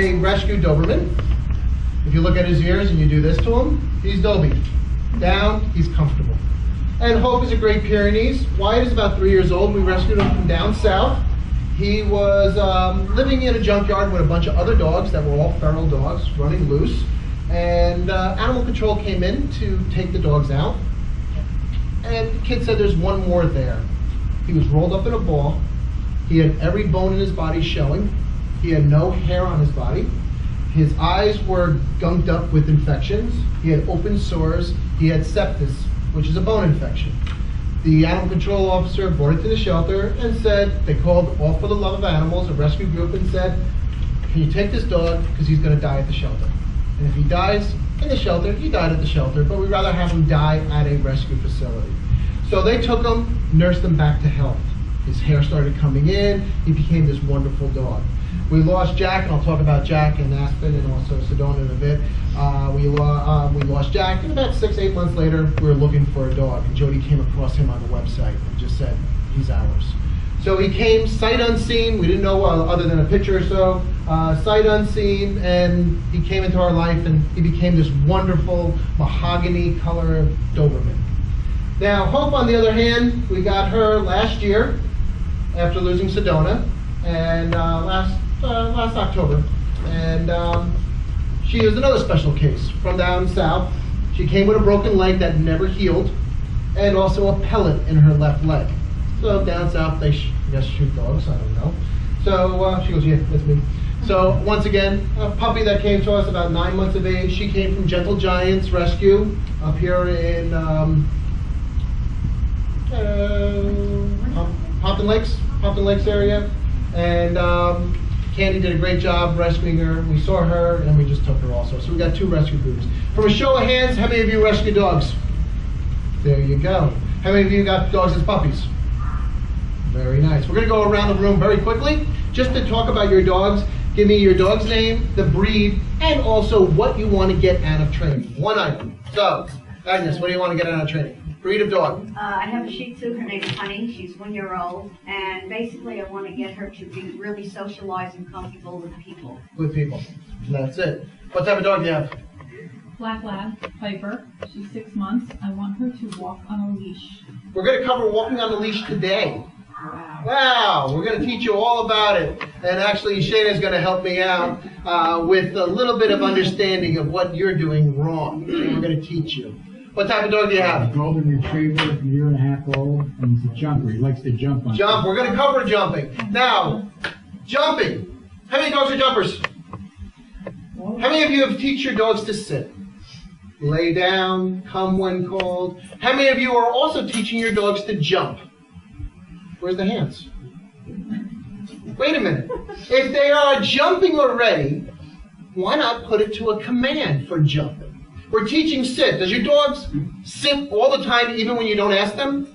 a rescue Doberman. If you look at his ears and you do this to him, he's Dobie. Down, he's comfortable. And Hope is a Great Pyrenees. Wyatt is about 3 years old. We rescued him from down south. He was living in a junkyard with a bunch of other dogs that were all feral dogs running loose. And animal control came in to take the dogs out. And the kid said there's one more there. He was rolled up in a ball. He had every bone in his body showing. He had no hair on his body. His eyes were gunked up with infections. He had open sores. He had sepsis, which is a bone infection. The animal control officer brought it to the shelter and said, they called All for the Love of Animals, a rescue group, and said, can you take this dog because he's going to die at the shelter. And if he dies in the shelter, he died at the shelter, but we'd rather have him die at a rescue facility. So they took him, nursed him back to health. His hair started coming in. He became this wonderful dog. We lost Jack, and I'll talk about Jack and Aspen and also Sedona in a bit. We lost Jack, and about 6-8 months later, we were looking for a dog, and Jody came across him on the website and just said, he's ours. So he came sight unseen. We didn't know other than a picture or so, sight unseen, and he came into our life, and he became this wonderful mahogany color Doberman. Now, Hope, on the other hand, we got her last year after losing Sedona, and last October, and she is another special case from down south. She came with a broken leg that never healed, and also a pellet in her left leg. So down south, they shoot dogs, I don't know. So she goes, yeah, that's me. So once again, a puppy that came to us about 9 months of age. She came from Gentle Giants Rescue up here in Pompton Lakes area. And Candy did a great job rescuing her. We saw her and we just took her also. So we got 2 rescue groups. From a show of hands, how many of you rescue dogs? There you go. How many of you got dogs as puppies? Very nice. We're going to go around the room very quickly just to talk about your dogs. Give me your dog's name, the breed, and also what you want to get out of training. One item. So, Agnes, what do you want to get out of training? Breed of dog. I have a Shih Tzu. Her name is Honey. She's 1 year old. And basically, I want to get her to be really socialized and comfortable with people. With people. And that's it. What type of dog do you have? Black Lab, Piper. She's 6 months. I want her to walk on a leash. We're going to cover walking on a leash today. Wow, we're going to teach you all about it. And actually, Shayna's going to help me out with a little bit of understanding of what you're doing wrong. And we're going to teach you. What type of dog do you have? A golden retriever, 1.5 years old, and he's a jumper. He likes to jump on. Jump. We're going to cover jumping. Now, jumping. How many dogs are jumpers? How many of you have teach your dogs to sit? Lay down, come when called. How many of you are also teaching your dogs to jump? Where's the hands? Wait a minute. If they are jumping already, why not put it to a command for jumping? We're teaching sit. Does your dogs sit all the time even when you don't ask them?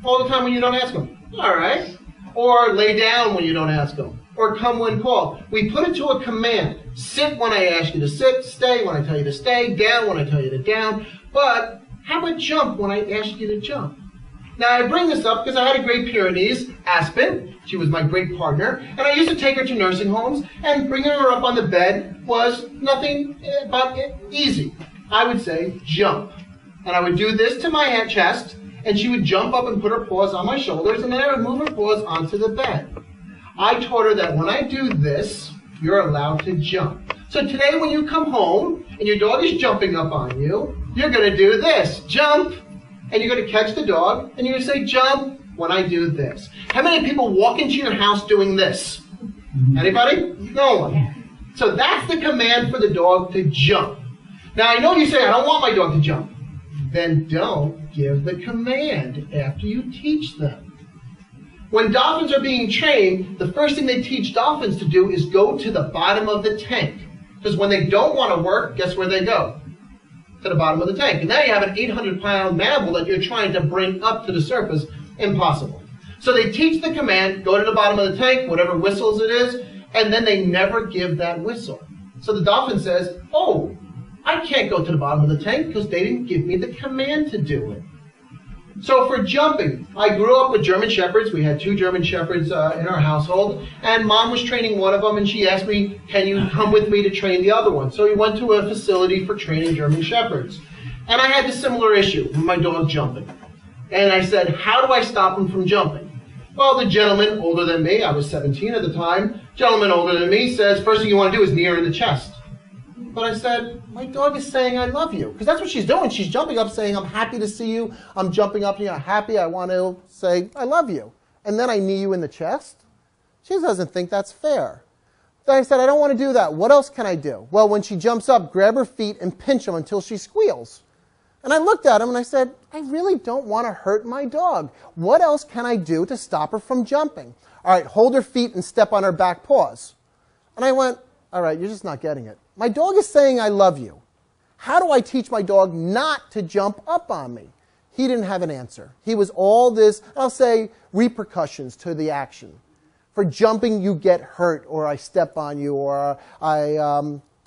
All the time when you don't ask them. All right. Or lay down when you don't ask them. Or come when called. We put it to a command. Sit when I ask you to sit. Stay when I tell you to stay. Down when I tell you to down. But how about jump when I ask you to jump? Now, I bring this up because I had a Great Pyrenees, Aspen. She was my great partner. And I used to take her to nursing homes, and bringing her up on the bed was nothing but easy. I would say, jump. And I would do this to my chest, and she would jump up and put her paws on my shoulders, and then I would move her paws onto the bed. I taught her that when I do this, you're allowed to jump. So today when you come home, and your dog is jumping up on you, you're going to do this, jump. And you're going to catch the dog, and you're going to say, jump, when I do this. How many people walk into your house doing this? Anybody? No one. So that's the command for the dog to jump. Now, I know you say, I don't want my dog to jump. Then don't give the command after you teach them. When dolphins are being trained, the first thing they teach dolphins to do is go to the bottom of the tank. Because when they don't want to work, guess where they go? To the bottom of the tank. And now you have an 800-pound mammal that you're trying to bring up to the surface. Impossible. So they teach the command, go to the bottom of the tank, whatever whistles it is, and then they never give that whistle. So the dolphin says, oh, I can't go to the bottom of the tank because they didn't give me the command to do it. So for jumping, I grew up with German Shepherds. We had 2 German Shepherds in our household, and Mom was training one of them, and she asked me, can you come with me to train the other one? So we went to a facility for training German Shepherds. And I had a similar issue with my dog jumping. And I said, how do I stop him from jumping? Well, the gentleman older than me, I was 17 at the time, gentleman older than me says, first thing you want to do is knee her in the chest. But I said, my dog is saying I love you. Because that's what she's doing. She's jumping up saying, I'm happy to see you. I'm jumping up, happy. I want to say, I love you. And then I knee you in the chest? She doesn't think that's fair. Then I said, I don't want to do that. What else can I do? Well, when she jumps up, grab her feet and pinch them until she squeals. And I looked at him and I said, I really don't want to hurt my dog. What else can I do to stop her from jumping? All right, hold her feet and step on her back paws. And I went, all right, you're just not getting it. My dog is saying I love you. How do I teach my dog not to jump up on me? He didn't have an answer. He was all this, I'll say, repercussions to the action. For jumping, you get hurt, or I step on you, or I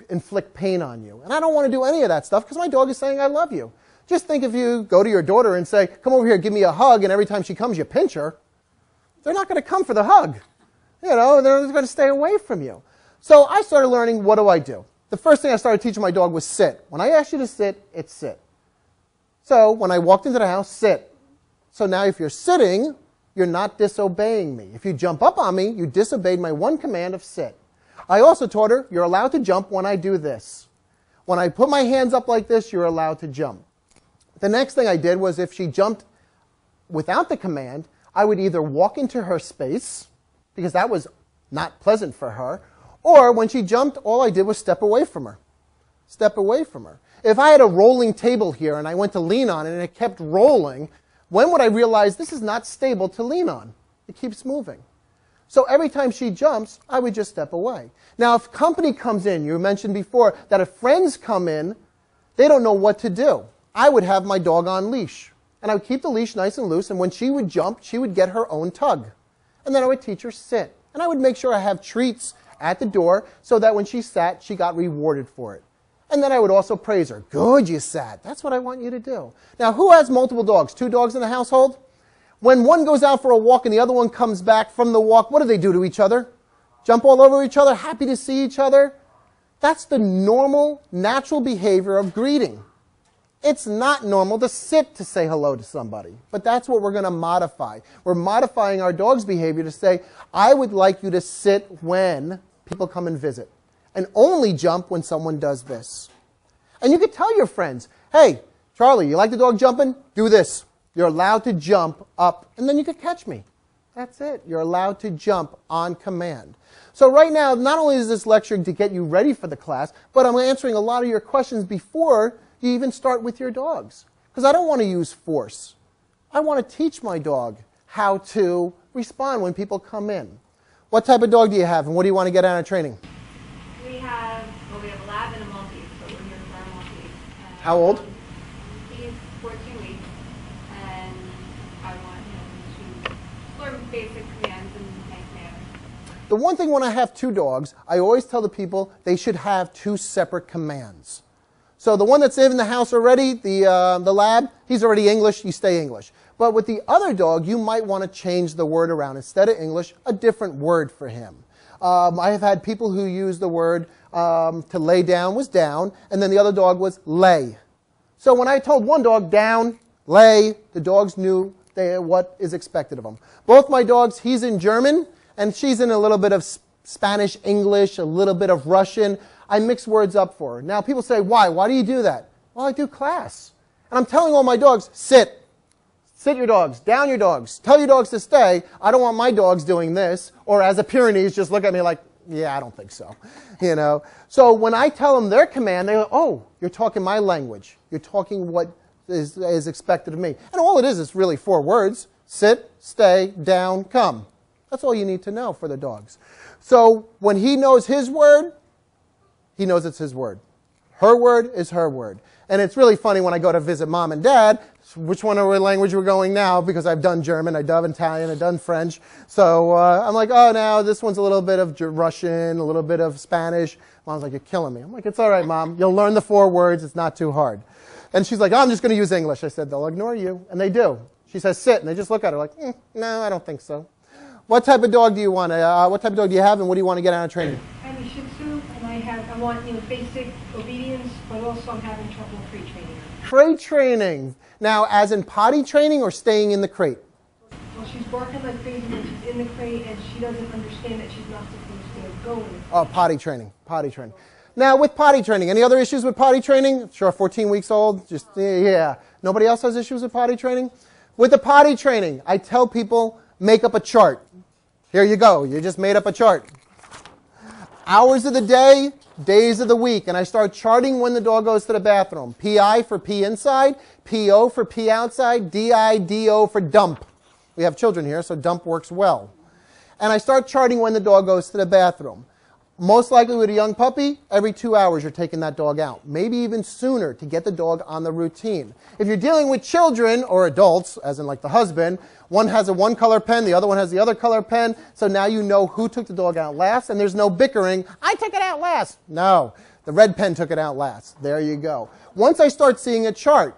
inflict pain on you. And I don't want to do any of that stuff because my dog is saying I love you. Just think if you go to your daughter and say, come over here, give me a hug, and every time she comes, you pinch her. They're not going to come for the hug. They're going to stay away from you. So I started learning, what do I do? The first thing I started teaching my dog was sit. When I ask you to sit, it's sit. So when I walked into the house, sit. So now if you're sitting, you're not disobeying me. If you jump up on me, you disobeyed my one command of sit. I also taught her, you're allowed to jump when I do this. When I put my hands up like this, you're allowed to jump. The next thing I did was if she jumped without the command, I would either walk into her space, because that was not pleasant for her, or when she jumped, all I did was step away from her. Step away from her. If I had a rolling table here and I went to lean on it and it kept rolling, when would I realize this is not stable to lean on? It keeps moving. So every time she jumps, I would just step away. Now, if company comes in, you mentioned before that if friends come in, they don't know what to do. I would have my dog on leash. And I would keep the leash nice and loose, and when she would jump, she would get her own tug. And then I would teach her sit. And I would make sure I have treats at the door so that when she sat, she got rewarded for it. And then I would also praise her. Good, you sat. That's what I want you to do. Now, who has multiple dogs? 2 dogs in the household? When one goes out for a walk and the other one comes back from the walk, what do to each other? Jump all over each other, happy to see each other? That's the normal, natural behavior of greeting. It's not normal to sit to say hello to somebody, but that's what we're going to modify. We're modifying our dog's behavior to say, I would like you to sit when people come and visit, and only jump when someone does this. And you could tell your friends, hey, Charlie, you like the dog jumping? Do this. You're allowed to jump up, and then you could catch me. That's it. You're allowed to jump on command. So right now, not only is this lecture to get you ready for the class, but I'm answering a lot of your questions before you even start with your dogs. Because I don't want to use force. I want to teach my dog how to respond when people come in. What type of dog do you have, and what do you want to get out of training? We have a lab and a Maltese, so we're here for our Maltese. How old? He's 14 weeks, and I want him to learn basic commands and nice manners. The one thing when I have 2 dogs, I always tell the people they should have 2 separate commands. So the one that's in the house already, the lab, he's already English, you stay English. But with the other dog, you might want to change the word around. Instead of English, a different word for him. I have had people who use the word to lay down was down, and then the other dog was lay. So when I told one dog down, lay, the dogs knew what is expected of them. Both my dogs, he's in German, and she's in a little bit of Spanish, English, a little bit of Russian. I mix words up for her. Now people say, why? Why do you do that? Well, I do class. And I'm telling all my dogs, sit. Sit your dogs, down your dogs. Tell your dogs to stay. I don't want my dogs doing this. Or as a Pyrenees, just look at me like, yeah, I don't think so. So when I tell them their command, they go, oh, you're talking my language. You're talking what is expected of me. And all it is really 4 words. Sit, stay, down, come. That's all you need to know for the dogs. So when he knows his word, he knows it's his word. Her word is her word. And it's really funny when I go to visit mom and dad, which one of our language we're going now, because I've done German, I've done Italian, I've done French. So I'm like, oh, now this one's a little bit of Russian, a little bit of Spanish. Mom's like, you're killing me. I'm like, it's all right, Mom. You'll learn the 4 words. It's not too hard. And she's like, oh, I'm just going to use English. I said, they'll ignore you. And they do. She says, sit, and they just look at her like, no, I don't think so. What type of dog do you want? What type of dog do you have, and what do you want to get out of training? I have a Shih Tzu, and I want basic obedience, but also I'm having trouble crate training her. Crate training. Now, as in potty training or staying in the crate? Well, she's barking like crazy when she's in the crate, and she doesn't understand that she's not supposed to go in the crate. Oh, potty training. Potty training. Now, with potty training, any other issues with potty training? Sure, 14 weeks old. Just, yeah. Nobody else has issues with potty training? With the potty training, I tell people, make up a chart. Here you go. You just made up a chart. Hours of the day, days of the week. And I start charting when the dog goes to the bathroom. PI for pee inside, PO for pee outside, DIDO for dump. We have children here, so dump works well. And I start charting when the dog goes to the bathroom. Most likely with a young puppy, every 2 hours you're taking that dog out. Maybe even sooner to get the dog on the routine. If you're dealing with children or adults, as in like the husband, one has a one color pen, the other one has the other color pen, so now you know who took the dog out last, and there's no bickering, I took it out last. No, the red pen took it out last. There you go. Once I start seeing a chart,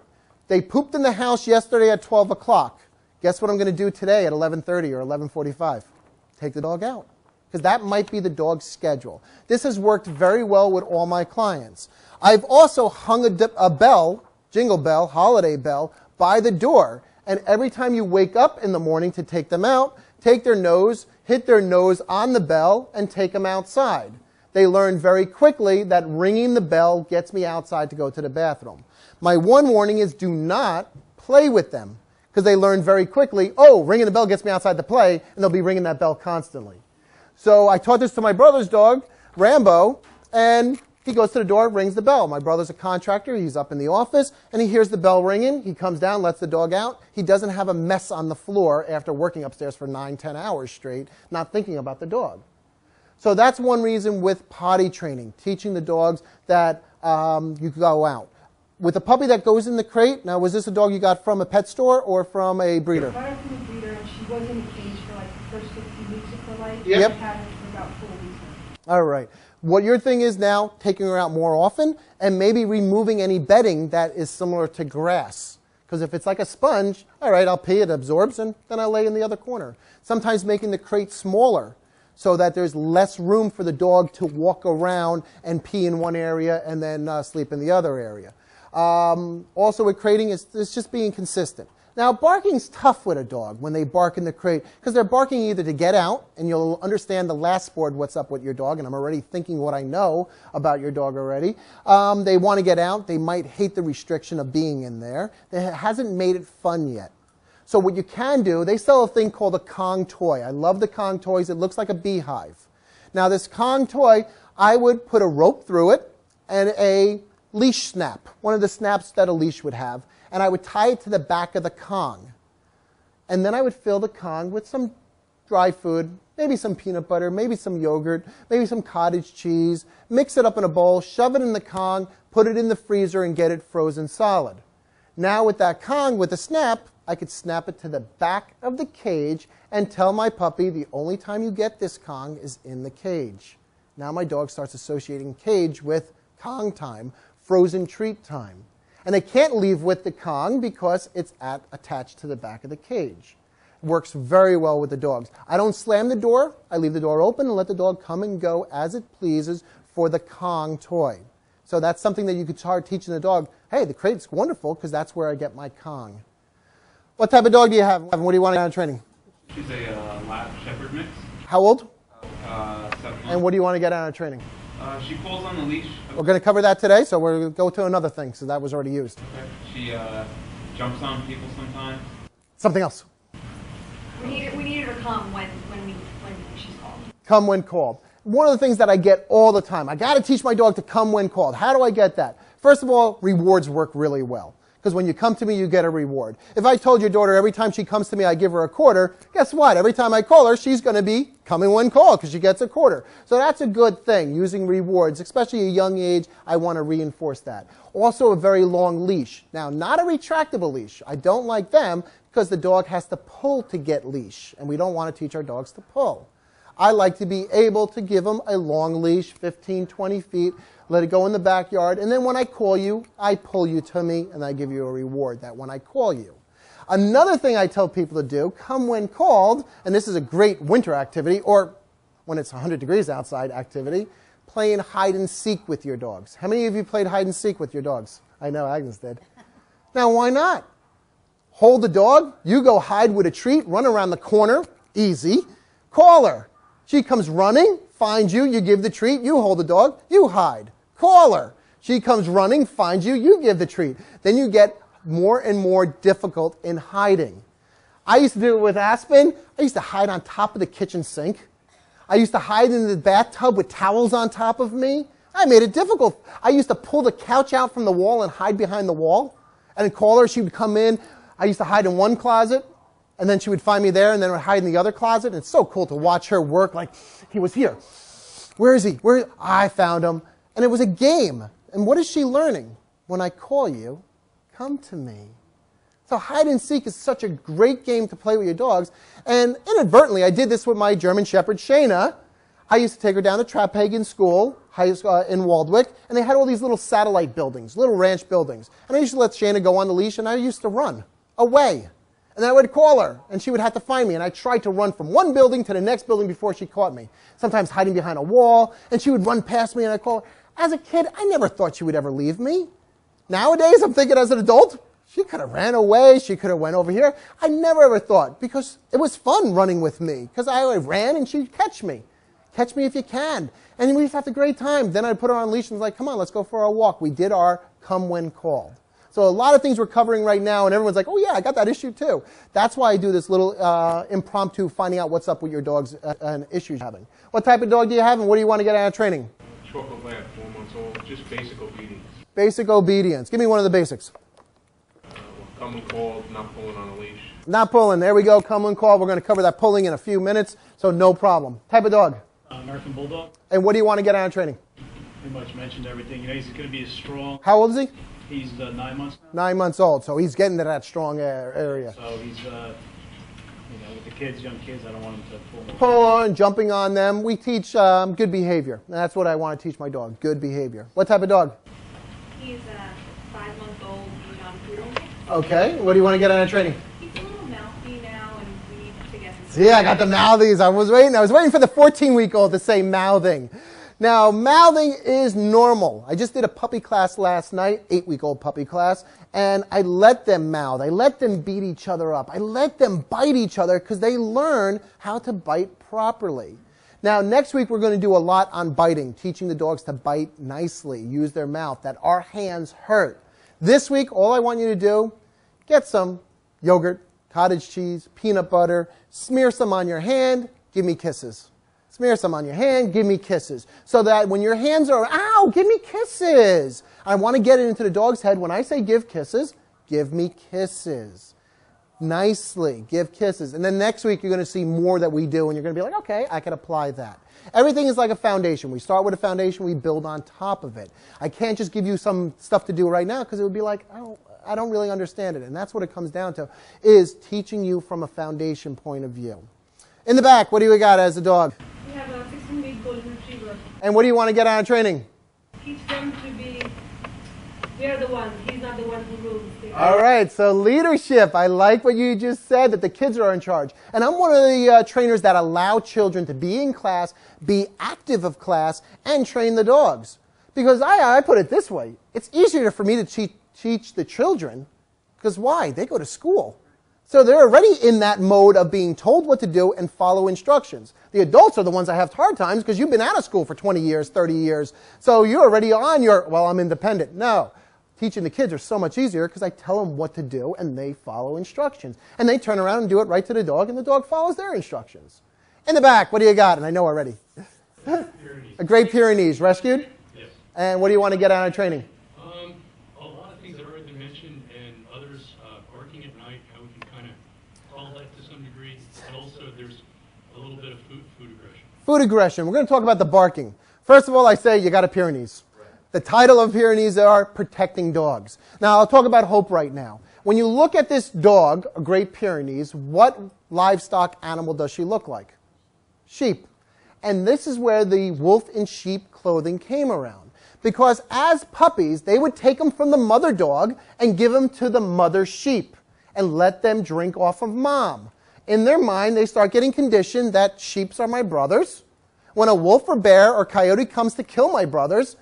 they pooped in the house yesterday at 12 o'clock. Guess what I'm going to do today at 11:30 or 11:45? Take the dog out. Because that might be the dog's schedule. This has worked very well with all my clients. I've also hung a bell, jingle bell, holiday bell, by the door. And every time you wake up in the morning to take them out, take their nose, hit their nose on the bell, and take them outside. They learn very quickly that ringing the bell gets me outside to go to the bathroom. My one warning is do not play with them. Because they learn very quickly, oh, ringing the bell gets me outside to play, and they'll be ringing that bell constantly. So I taught this to my brother's dog, Rambo, and he goes to the door, rings the bell. My brother's a contractor. He's up in the office, and he hears the bell ringing. He comes down, lets the dog out. He doesn't have a mess on the floor after working upstairs for 9-10 hours straight, not thinking about the dog. So that's one reason with potty training, teaching the dogs that you go out. With a puppy that goes in the crate, now was this a dog you got from a pet store or from a breeder? I got her from a breeder, and she was in a cage for like the first 15 weeks of her life. Yep. I've had her for about 4 weeks now. All right. What your thing is now, taking her out more often and maybe removing any bedding that is similar to grass. Because if it's like a sponge, all right, I'll pee, it absorbs, and then I'll lay in the other corner. Sometimes making the crate smaller so that there's less room for the dog to walk around and pee in one area and then sleep in the other area. Also with crating, it's just being consistent. Now, barking's tough with a dog when they bark in the crate because they're barking either to get out, and you'll understand the last board what's up with your dog, and I'm already thinking what I know about your dog already. They want to get out. They might hate the restriction of being in there. It hasn't made it fun yet. So what you can do, they sell a thing called a Kong toy. I love the Kong toys. It looks like a beehive. Now, this Kong toy, I would put a rope through it and a leash snap, one of the snaps that a leash would have, and I would tie it to the back of the Kong. And then I would fill the Kong with some dry food, maybe some peanut butter, maybe some yogurt, maybe some cottage cheese, mix it up in a bowl, shove it in the Kong, put it in the freezer, and get it frozen solid. Now with that Kong, with the snap, I could snap it to the back of the cage and tell my puppy the only time you get this Kong is in the cage. Now my dog starts associating cage with Kong time, frozen treat time. And they can't leave with the Kong because it's attached to the back of the cage. It works very well with the dogs. I don't slam the door. I leave the door open and let the dog come and go as it pleases for the Kong toy. So that's something that you could start teaching the dog. Hey, the crate's wonderful because that's where I get my Kong. What type of dog do you have? What do you want out of training? She's a lab shepherd mix. How old? 7 months. And what do you want to get out of training? She pulls on the leash. We're going to cover that today, so we're going to go to another thing, so that was already used. Okay. She jumps on people sometimes. Something else. We needed her to come when she's called. Come when called. One of the things that I get all the time, I got to teach my dog to come when called. How do I get that? First of all, rewards work really well. Because when you come to me, you get a reward. If I told your daughter every time she comes to me, I give her a quarter, guess what? Every time I call her, she's going to be coming when called because she gets a quarter. So that's a good thing, using rewards, especially at a young age. I want to reinforce that. Also, a very long leash. Now, not a retractable leash. I don't like them because the dog has to pull to get leash, and we don't want to teach our dogs to pull. I like to be able to give them a long leash, 15, 20 feet, let it go in the backyard, and then when I call you, I pull you to me, and I give you a reward that when I call you. Another thing I tell people to do, come when called, and this is a great winter activity, or when it's 100 degrees outside activity, playing hide and seek with your dogs. How many of you played hide and seek with your dogs? I know Agnes did. Now, why not? Hold the dog, you go hide with a treat, run around the corner, easy. Call her. She comes running, finds you, you give the treat, you hold the dog, you hide. Call her. She comes running, finds you, you give the treat. Then you get more and more difficult in hiding. I used to do it with Aspen. I used to hide on top of the kitchen sink. I used to hide in the bathtub with towels on top of me. I made it difficult. I used to pull the couch out from the wall and hide behind the wall and call her. She would come in. I used to hide in one closet, and then she would find me there, and then I would hide in the other closet. And it's so cool to watch her work like, he was here. Where is he? I found him. And it was a game. And what is she learning? When I call you, come to me. So hide and seek is such a great game to play with your dogs. And inadvertently, I did this with my German Shepherd, Shayna. I used to take her down to Traphagen School in Waldwick, and they had all these little satellite buildings, little ranch buildings. And I used to let Shayna go on the leash, and I used to run away. And then I would call her, and she would have to find me. And I tried to run from one building to the next building before she caught me, sometimes hiding behind a wall. And she would run past me, and I'd call her. As a kid, I never thought she would ever leave me. Nowadays, I'm thinking as an adult, she could have ran away. She could have went over here. I never ever thought, because it was fun running with me, because I ran and she'd catch me. Catch me if you can. And we used to have a great time. Then I'd put her on a leash and was like, come on, let's go for a walk. We did our come when called. So a lot of things we're covering right now, and everyone's like, oh yeah, I got that issue too. That's why I do this little impromptu finding out what's up with your dog's and issues you're having. What type of dog do you have, and what do you want to get out of training? Chocolate lab, 4 months old, just basic obedience. Basic obedience. Give me one of the basics. Come and call, not pulling on a leash. Not pulling. There we go. Come when called. We're going to cover that pulling in a few minutes, so no problem. Type of dog? American Bulldog. And what do you want to get out of training? Pretty much mentioned everything. You know, he's going to be as strong. How old is he? He's 9 months now. 9 months old, so he's getting to that strong area. So he's, you know, with the kids, young kids, I don't want him to pull more. Pull on, jumping on them. We teach good behavior. That's what I want to teach my dog, good behavior. What type of dog? He's 5 months old. He's on poodle. Okay. What do you want to get out of training? He's a little mouthy now, and we need to get him. See, I got the mouthies. I was waiting for the 14-week-old to say mouthing. Now, mouthing is normal. I just did a puppy class last night, 8-week-old puppy class, and I let them mouth. I let them beat each other up. I let them bite each other because they learn how to bite properly. Now, next week we're going to do a lot on biting, teaching the dogs to bite nicely, use their mouth, that our hands hurt. This week, all I want you to do, get some yogurt, cottage cheese, peanut butter, smear some on your hand, give me kisses. Smear some on your hand, give me kisses. So that when your hands are, ow, give me kisses. I want to get it into the dog's head. When I say give kisses, give me kisses. Nicely, give kisses. And then next week you're going to see more that we do, and you're going to be like, okay, I can apply that. Everything is like a foundation. We start with a foundation, we build on top of it. I can't just give you some stuff to do right now because it would be like, I don't really understand it. And that's what it comes down to, is teaching you from a foundation point of view. In the back, what do we got as a dog? We have a 16-week golden retriever. And what do you want to get out of training? Teach them to be, they're the ones, he's not the one who rules. All right, so leadership. I like what you just said, that the kids are in charge. And I'm one of the trainers that allow children to be in class, be active of class, and train the dogs. Because I put it this way, it's easier for me to teach the children, because why? They go to school. So they're already in that mode of being told what to do and follow instructions. The adults are the ones that have hard times because you've been out of school for 20 years, 30 years. So you're already on your, well, I'm independent. No. Teaching the kids are so much easier because I tell them what to do and they follow instructions. And they turn around and do it right to the dog and the dog follows their instructions. In the back, what do you got? And I know already. A Great Pyrenees. Rescued? Yes. And what do you want to get out of training? A lot of things have already been mentioned, and others, barking at night, how we can kind of call that to some degree. And also there's a little bit of food aggression. Food aggression. We're going to talk about the barking. First of all, I say you got a Pyrenees. The title of Pyrenees are Protecting Dogs. Now, I'll talk about Hope right now. When you look at this dog, a Great Pyrenees, what livestock animal does she look like? Sheep. And this is where the wolf in sheep clothing came around. Because as puppies, they would take them from the mother dog and give them to the mother sheep. and let them drink off of mom. In their mind, they start getting conditioned that sheep are my brothers. When a wolf or bear or coyote comes to kill my brothers,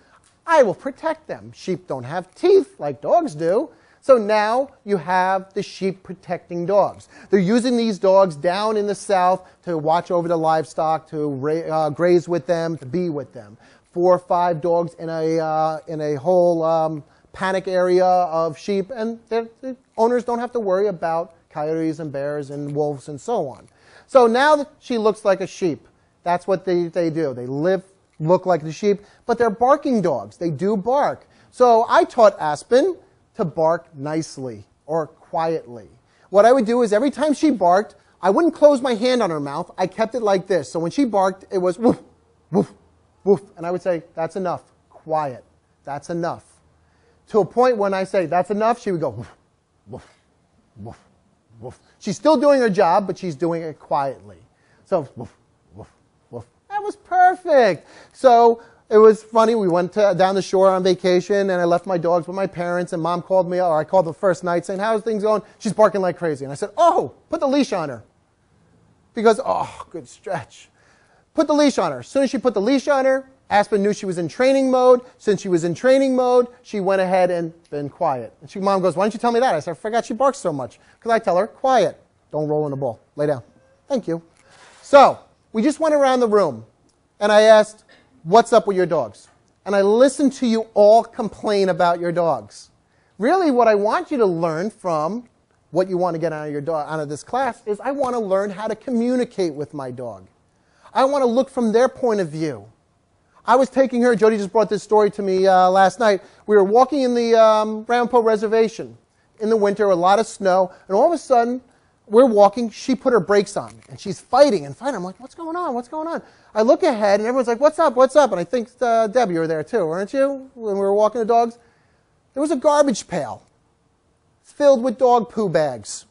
I will protect them. Sheep don't have teeth like dogs do. So now you have the sheep protecting dogs. They're using these dogs down in the south to watch over the livestock, to graze with them, to be with them. 4 or 5 dogs in a whole panic area of sheep, and the owners don't have to worry about coyotes and bears and wolves and so on. So now she looks like a sheep. That's what they do. They look like the sheep, but they're barking dogs. They do bark. So I taught Aspen to bark nicely or quietly. What I would do is every time she barked, I wouldn't close my hand on her mouth. I kept it like this. So when she barked, it was woof, woof, woof. And I would say, that's enough. Quiet. That's enough. To a point when I say, that's enough, she would go woof, woof, woof, woof. She's still doing her job, but she's doing it quietly. So woof, woof, woof. That was perfect. So it was funny. We went down the shore on vacation, and I left my dogs with my parents, and Mom called me, or I called the first night saying, how's things going? She's barking like crazy. And I said, oh, put the leash on her. Because, oh, good stretch. Put the leash on her. As soon as she put the leash on her, Aspen knew she was in training mode. Since she was in training mode, she went ahead and been quiet. And Mom goes, why didn't you tell me that? I said, I forgot she barks so much. Because I tell her, quiet. Don't roll in the ball. Lay down. Thank you. So we just went around the room, and I asked, what's up with your dogs? And I listened to you all complain about your dogs. Really, what I want you to learn from what you want to get out of your dog, out of this class, is I want to learn how to communicate with my dog. I want to look from their point of view. I was taking her, Jody just brought this story to me last night. We were walking in the Ramapo Reservation in the winter, a lot of snow, and all of a sudden, we're walking, she put her brakes on, and she's fighting and fighting. I'm like, what's going on? What's going on? I look ahead, and everyone's like, what's up? What's up? And I think, Deb, you were there too, weren't you, when we were walking the dogs? There was a garbage pail filled with dog poo bags.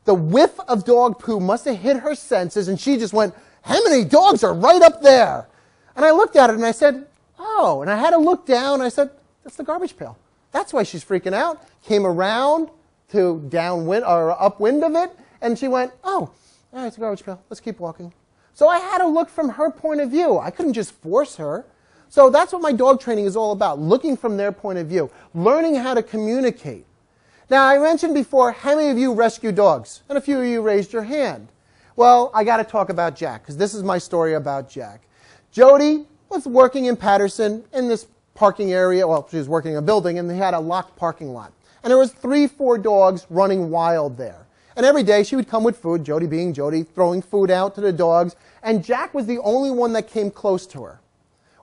The whiff of dog poo must have hit her senses, and she just went, how many dogs are right up there? And I looked at it, and I said, oh. And I had to look down, and I said, that's the garbage pail. That's why she's freaking out. Came around to downwind or upwind of it, and she went, oh, it's a garbage pail. Let's keep walking. So I had to look from her point of view. I couldn't just force her. So that's what my dog training is all about, looking from their point of view, learning how to communicate. Now, I mentioned before, how many of you rescue dogs? And a few of you raised your hand. Well, I got to talk about Jack, because this is my story about Jack. Jody was working in Patterson in this parking area. Well, she was working in a building, and they had a locked parking lot. And there was 3, 4 dogs running wild there. And every day she would come with food, Jody being Jody, throwing food out to the dogs. And Jack was the only one that came close to her.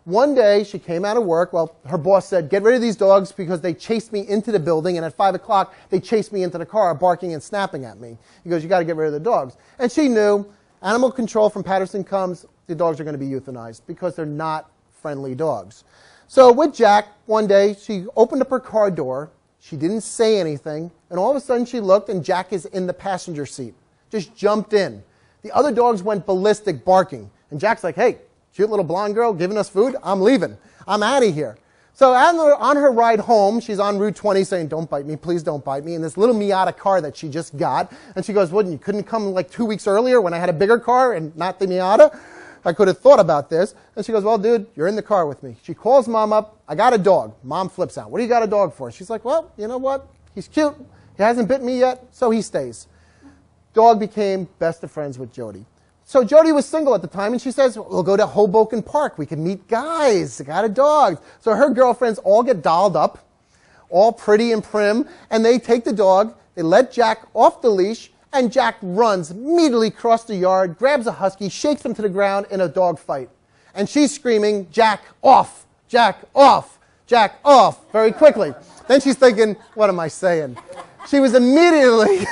One day she came out of work. Well, her boss said, get rid of these dogs because they chased me into the building. And at 5 o'clock, they chased me into the car barking and snapping at me. He goes, you got to get rid of the dogs. And she knew animal control from Patterson comes, the dogs are going to be euthanized because they're not friendly dogs. So with Jack, one day she opened up her car door. She didn't say anything, and all of a sudden she looked, and Jack is in the passenger seat. Just jumped in. The other dogs went ballistic barking, and Jack's like, hey, cute little blonde girl giving us food? I'm leaving. I'm out of here. So on her ride home, she's on Route 20 saying, don't bite me, please don't bite me, in this little Miata car that she just got. And she goes, you couldn't come like 2 weeks earlier when I had a bigger car and not the Miata? I could have thought about this. And she goes, well, dude, you're in the car with me. She calls Mom up. I got a dog. Mom flips out. What do you got a dog for? She's like, well, you know what? He's cute. He hasn't bit me yet, so he stays. Dog became best of friends with Jody. So Jody was single at the time, and she says, we'll go to Hoboken Park. We can meet guys. I got a dog. So her girlfriends all get dolled up, all pretty and prim, and they take the dog. They let Jack off the leash, and Jack runs immediately across the yard, grabs a husky, shakes him to the ground in a dog fight. And she's screaming, Jack, off, Jack, off, Jack, off, very quickly. Then she's thinking, what am I saying? She was immediately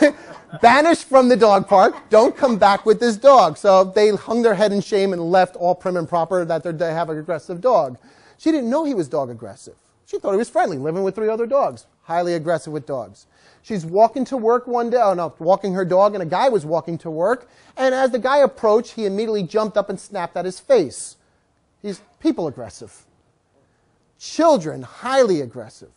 banished from the dog park. Don't come back with this dog. So they hung their head in shame and left all prim and proper that they have an aggressive dog. She didn't know he was dog aggressive. She thought he was friendly, living with 3 other dogs, highly aggressive with dogs. She's walking to work one day, walking her dog, and a guy was walking to work. And as the guy approached, he immediately jumped up and snapped at his face. He's people aggressive. Children, highly aggressive.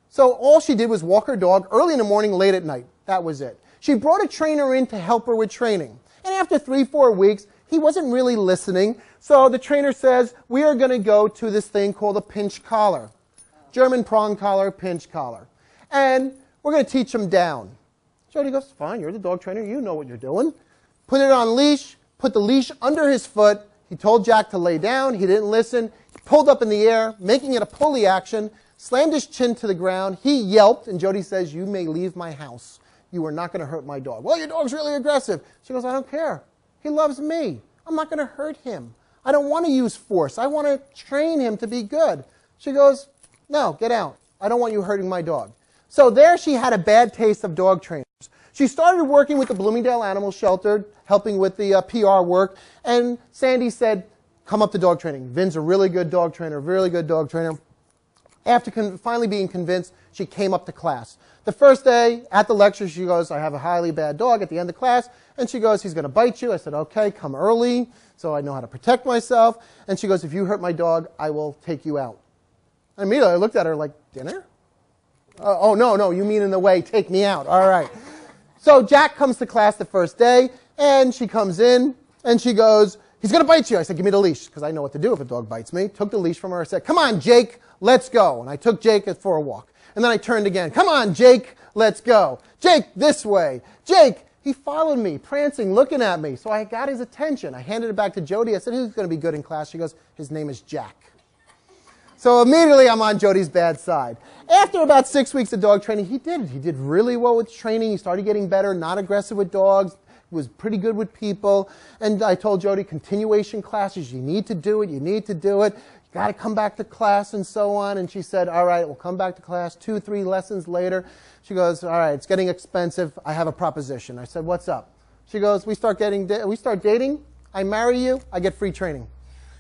So all she did was walk her dog early in the morning, late at night. That was it. She brought a trainer in to help her with training. And after 3-4 weeks, he wasn't really listening. So the trainer says, we are going to go to this thing called a pinch collar. German prong collar, pinch collar. And we're going to teach him down. Jody goes, fine, you're the dog trainer. You know what you're doing. Put it on leash, put the leash under his foot. He told Jack to lay down. He didn't listen. He pulled up in the air, making it a pulley action, slammed his chin to the ground. He yelped, and Jody says, you may leave my house. You are not going to hurt my dog. Well, your dog's really aggressive. She goes, I don't care. He loves me. I'm not going to hurt him. I don't want to use force. I want to train him to be good. She goes, no, get out. I don't want you hurting my dog. So there she had a bad taste of dog trainers. She started working with the Bloomingdale Animal Shelter, helping with the PR work, and Sandy said, come up to dog training. Vin's a really good dog trainer, really good dog trainer. After finally being convinced, she came up to class. The first day at the lecture, she goes, I have a highly bad dog at the end of class. And she goes, he's going to bite you. I said, okay, come early so I know how to protect myself. And she goes, if you hurt my dog, I will take you out. And immediately I looked at her like, dinner? Oh, no, you mean in the way, take me out. All right. So Jack comes to class the first day, and she comes in, and she goes, he's going to bite you. I said, give me the leash, because I know what to do if a dog bites me. Took the leash from her. I said, come on, Jake, let's go. And I took Jake for a walk. And then I turned again. Come on, Jake, let's go. Jake, this way. Jake, he followed me, prancing, looking at me. So I got his attention. I handed it back to Jody. I said, who's going to be good in class? She goes, his name is Jack. So immediately I'm on Jody's bad side. After about 6 weeks of dog training, he did really well with training. He started getting better, not aggressive with dogs, was pretty good with people. And I told Jody, continuation classes, you need to do it, you need to do it. You got to come back to class and so on. And she said, all right, we'll come back to class 2-3 lessons later. She goes, all right, it's getting expensive. I have a proposition. I said, what's up? She goes, we start dating, I marry you, I get free training.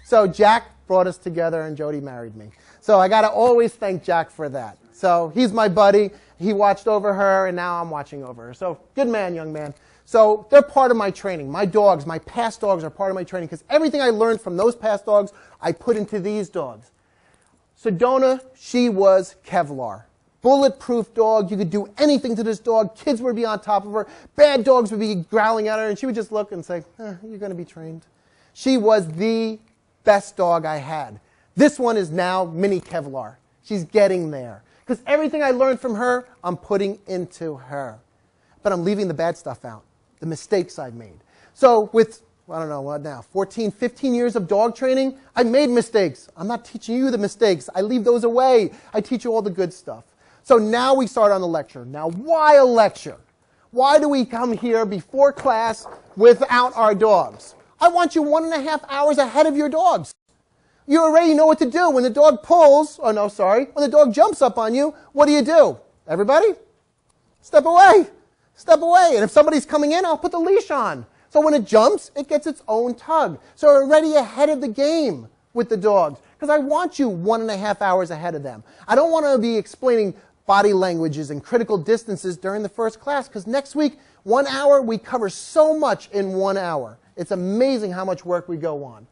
So Jack brought us together and Jody married me. So I got to always thank Jack for that. So he's my buddy. He watched over her and now I'm watching over her. So good man, young man. So they're part of my training. My dogs, my past dogs are part of my training because everything I learned from those past dogs, I put into these dogs. Sedona, she was Kevlar. Bulletproof dog. You could do anything to this dog. Kids would be on top of her. Bad dogs would be growling at her and she would just look and say, you're going to be trained. She was the best dog I had. This one is now mini Kevlar. She's getting there. Because everything I learned from her, I'm putting into her. But I'm leaving the bad stuff out, the mistakes I've made. So with, I don't know what now, 14, 15 years of dog training, I made mistakes. I'm not teaching you the mistakes. I leave those away. I teach you all the good stuff. So now we start on the lecture. Now, why a lecture? Why do we come here before class without our dogs? I want you 1.5 hours ahead of your dogs. You already know what to do. When the dog pulls, when the dog jumps up on you, what do? Everybody? Step away. Step away. And if somebody's coming in, I'll put the leash on. So when it jumps, it gets its own tug. So we're already ahead of the game with the dogs. Because I want you 1.5 hours ahead of them. I don't want to be explaining body languages and critical distances during the first class. Because next week, 1 hour, we cover so much in 1 hour. It's amazing how much work we go on.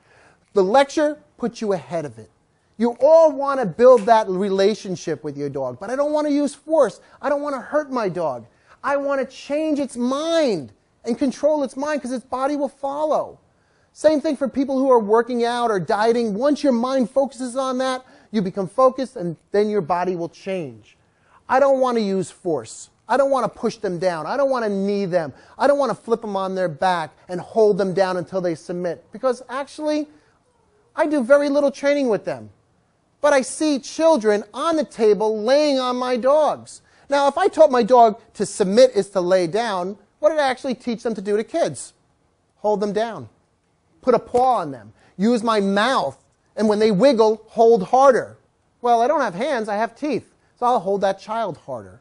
The lecture puts you ahead of it. You all want to build that relationship with your dog, but I don't want to use force. I don't want to hurt my dog. I want to change its mind and control its mind because its body will follow. Same thing for people who are working out or dieting. Once your mind focuses on that, you become focused and then your body will change. I don't want to use force. I don't want to push them down. I don't want to knee them. I don't want to flip them on their back and hold them down until they submit. Because actually, I do very little training with them. But I see children on the table laying on my dogs. Now, if I taught my dog to submit is to lay down, what did I actually teach them to do to kids? Hold them down. Put a paw on them. Use my mouth. And when they wiggle, hold harder. Well, I don't have hands, I have teeth. So I'll hold that child harder.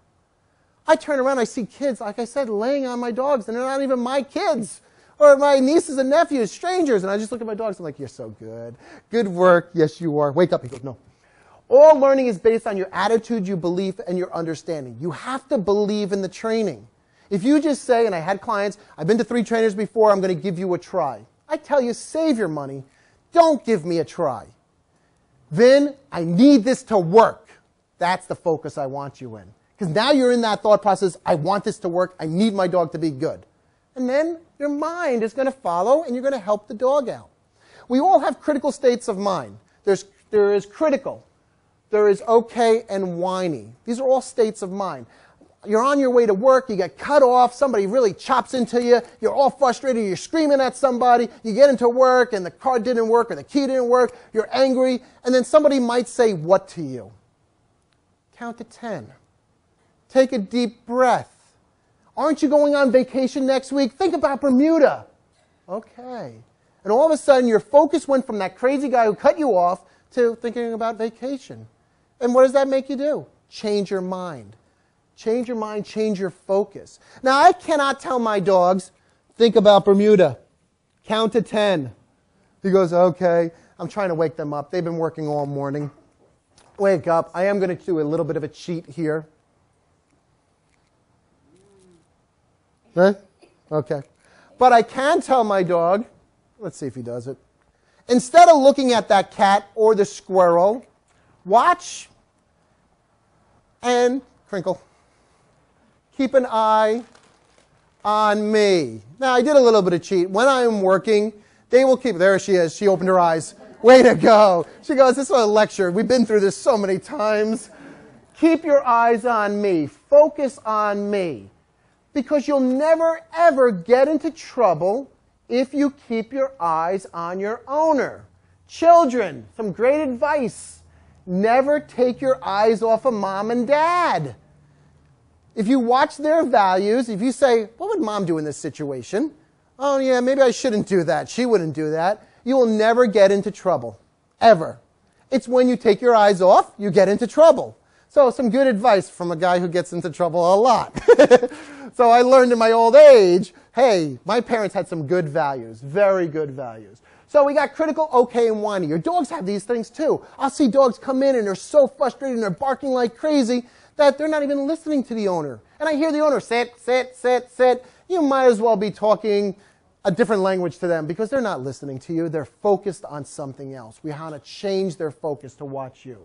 I turn around, I see kids, like I said, laying on my dogs, and they're not even my kids. Or my nieces and nephews, strangers. And I just look at my dogs, I'm like, you're so good. Good work. Yes, you are. Wake up. He goes, no. All learning is based on your attitude, your belief, and your understanding. You have to believe in the training. If you just say, and I had clients, I've been to 3 trainers before, I'm going to give you a try. I tell you, save your money. Don't give me a try. Vin, I need this to work. That's the focus I want you in. Because now you're in that thought process, I want this to work, I need my dog to be good. And then your mind is going to follow and you're going to help the dog out. We all have critical states of mind. There is critical. There is okay and whiny. These are all states of mind. You're on your way to work, you get cut off, somebody really chops into you, you're all frustrated, you're screaming at somebody, you get into work and the car didn't work or the key didn't work, you're angry, and then somebody might say what to you? Count to 10. Take a deep breath. Aren't you going on vacation next week? Think about Bermuda. Okay. And all of a sudden your focus went from that crazy guy who cut you off to thinking about vacation. And what does that make you do? Change your mind. Change your mind, change your focus. Now, I cannot tell my dogs, think about Bermuda. Count to 10. He goes, okay. I'm trying to wake them up. They've been working all morning. Wake up. I am going to do a little bit of a cheat here. Okay. But I can tell my dog, let's see if he does it. Instead of looking at that cat or the squirrel, watch and crinkle. Keep an eye on me. Now, I did a little bit of cheat. When I'm working, they will keep, there she is. She opened her eyes. Way to go. She goes, this is a lecture. We've been through this so many times. Keep your eyes on me. Focus on me. Because you'll never, ever get into trouble if you keep your eyes on your owner. Children, some great advice. Never take your eyes off of mom and dad. If you watch their values, if you say, what would mom do in this situation? Oh yeah, maybe I shouldn't do that. She wouldn't do that. You will never get into trouble. Ever. It's when you take your eyes off, you get into trouble. So some good advice from a guy who gets into trouble a lot. So I learned in my old age, hey, my parents had some good values, very good values. So we got critical, okay, and whiny. Your dogs have these things too. I'll see dogs come in and they're so frustrated and they're barking like crazy that they're not even listening to the owner. And I hear the owner, sit, sit, sit, sit. You might as well be talking a different language to them because they're not listening to you. They're focused on something else. We want to change their focus to watch you.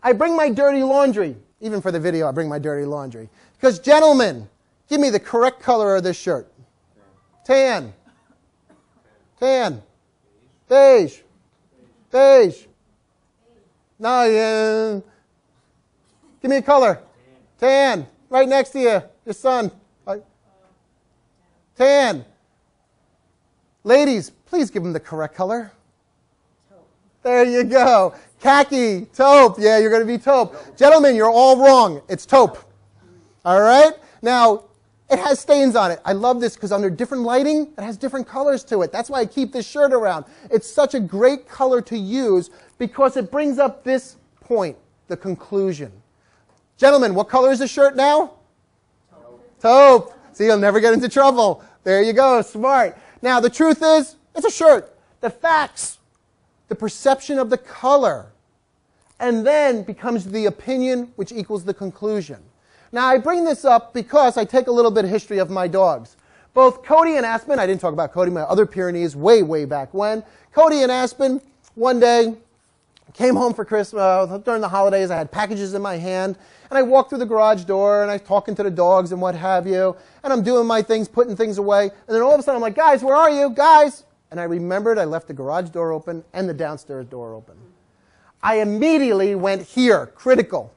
I bring my dirty laundry. Even for the video, I bring my dirty laundry. Because gentlemen, give me the correct color of this shirt. Tan. Tan. Beige. Beige. No, yeah. Give me a color. Tan. Right next to you. Your son. Tan. Ladies, please give him the correct color. There you go. Khaki. Taupe. Yeah, you're going to be taupe. Gentlemen, you're all wrong. It's taupe. All right? Now, it has stains on it. I love this because under different lighting, it has different colors to it. That's why I keep this shirt around. It's such a great color to use because it brings up this point, the conclusion. Gentlemen, what color is the shirt now? Taupe. Taupe. See, you'll never get into trouble. There you go. Smart. Now, the truth is, it's a shirt. The facts, the perception of the color, and then becomes the opinion, which equals the conclusion. Now, I bring this up because I take a little bit of history of my dogs. Both Cody and Aspen, I didn't talk about Cody, my other Pyrenees, way, way back when. Cody and Aspen, one day, came home for Christmas, during the holidays, I had packages in my hand, and I walked through the garage door, and I'm talking to the dogs and what have you, and I'm doing my things, putting things away, and then all of a sudden I'm like, guys, where are you? Guys! And I remembered I left the garage door open and the downstairs door open. I immediately went here, critical.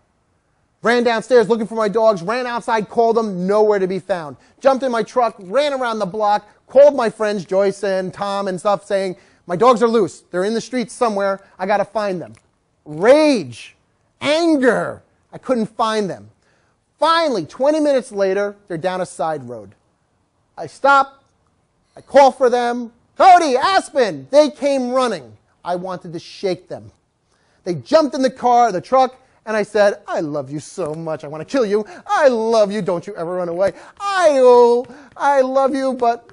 Ran downstairs looking for my dogs, ran outside, called them, nowhere to be found. Jumped in my truck, ran around the block, called my friends, Joyce and Tom and stuff, saying, my dogs are loose. They're in the streets somewhere. I got to find them. Rage, anger. I couldn't find them. Finally, 20 minutes later, they're down a side road. I stop. I call for them. Cody, Aspen. They came running. I wanted to shake them. They jumped in the car, the truck, and I said, I love you so much. I want to kill you. I love you. Don't you ever run away. I love you, but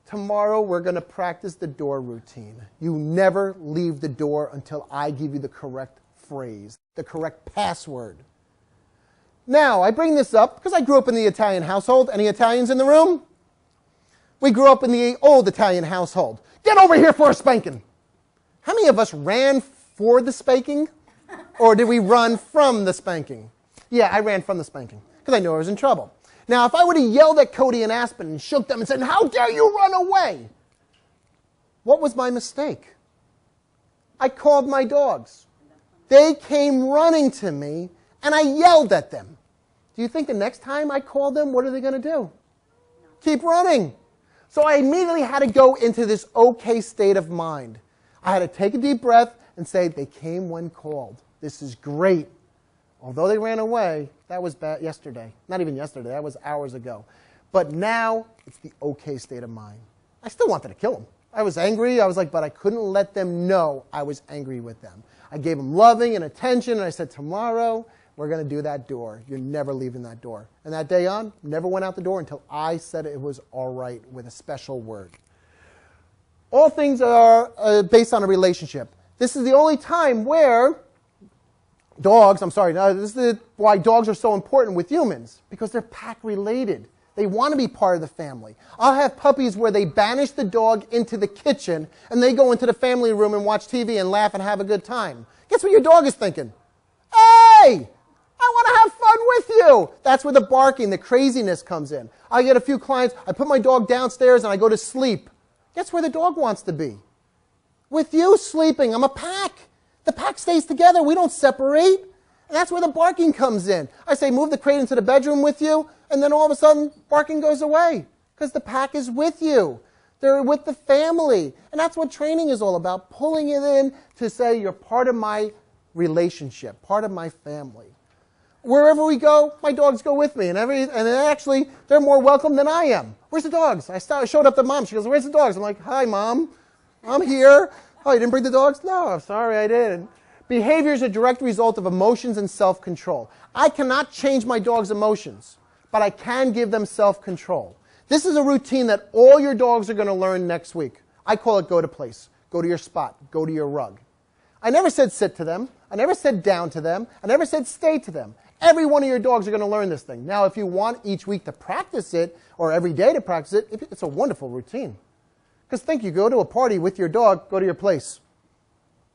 tomorrow we're going to practice the door routine. You never leave the door until I give you the correct phrase, the correct password. Now, I bring this up because I grew up in the Italian household. Any Italians in the room? We grew up in the old Italian household. Get over here for a spanking. How many of us ran for the spanking? Or did we run from the spanking? Yeah, I ran from the spanking because I knew I was in trouble. Now, if I would have yelled at Cody and Aspen and shook them and said, how dare you run away? What was my mistake? I called my dogs. They came running to me, and I yelled at them. Do you think the next time I call them, what are they going to do? Keep running. So I immediately had to go into this okay state of mind. I had to take a deep breath and say, they came when called. This is great. Although they ran away, that was bad yesterday. Not even yesterday, that was hours ago. But now, it's the okay state of mind. I still wanted to kill them. I was angry. I was like, but I couldn't let them know I was angry with them. I gave them loving and attention, and I said, tomorrow, we're going to do that door. You're never leaving that door. And that day on, never went out the door until I said it was all right with a special word. All things are based on a relationship. This is the only time where dogs, this is why dogs are so important with humans, because they're pack related. They want to be part of the family. I'll have puppies where they banish the dog into the kitchen and they go into the family room and watch TV and laugh and have a good time. Guess what your dog is thinking? Hey, I want to have fun with you. That's where the barking, the craziness comes in. I get a few clients, I put my dog downstairs and I go to sleep. Guess where the dog wants to be? With you sleeping. I'm a pack. The pack stays together. We don't separate. And that's where the barking comes in. I say, move the crate into the bedroom with you, and then all of a sudden, barking goes away because the pack is with you. They're with the family. And that's what training is all about, pulling it in to say you're part of my relationship, part of my family. Wherever we go, my dogs go with me. And actually, they're more welcome than I am. Where's the dogs? I showed up to Mom. She goes, where's the dogs? I'm like, hi, Mom. I'm here. Oh, you didn't bring the dogs? No, I'm sorry, I didn't. Behavior is a direct result of emotions and self-control. I cannot change my dog's emotions, but I can give them self-control. This is a routine that all your dogs are going to learn next week. I call it go to place. Go to your spot. Go to your rug. I never said sit to them. I never said down to them. I never said stay to them. Every one of your dogs are going to learn this thing. Now, if you want each week to practice it, or every day to practice it, it's a wonderful routine. Because think, you go to a party with your dog, go to your place.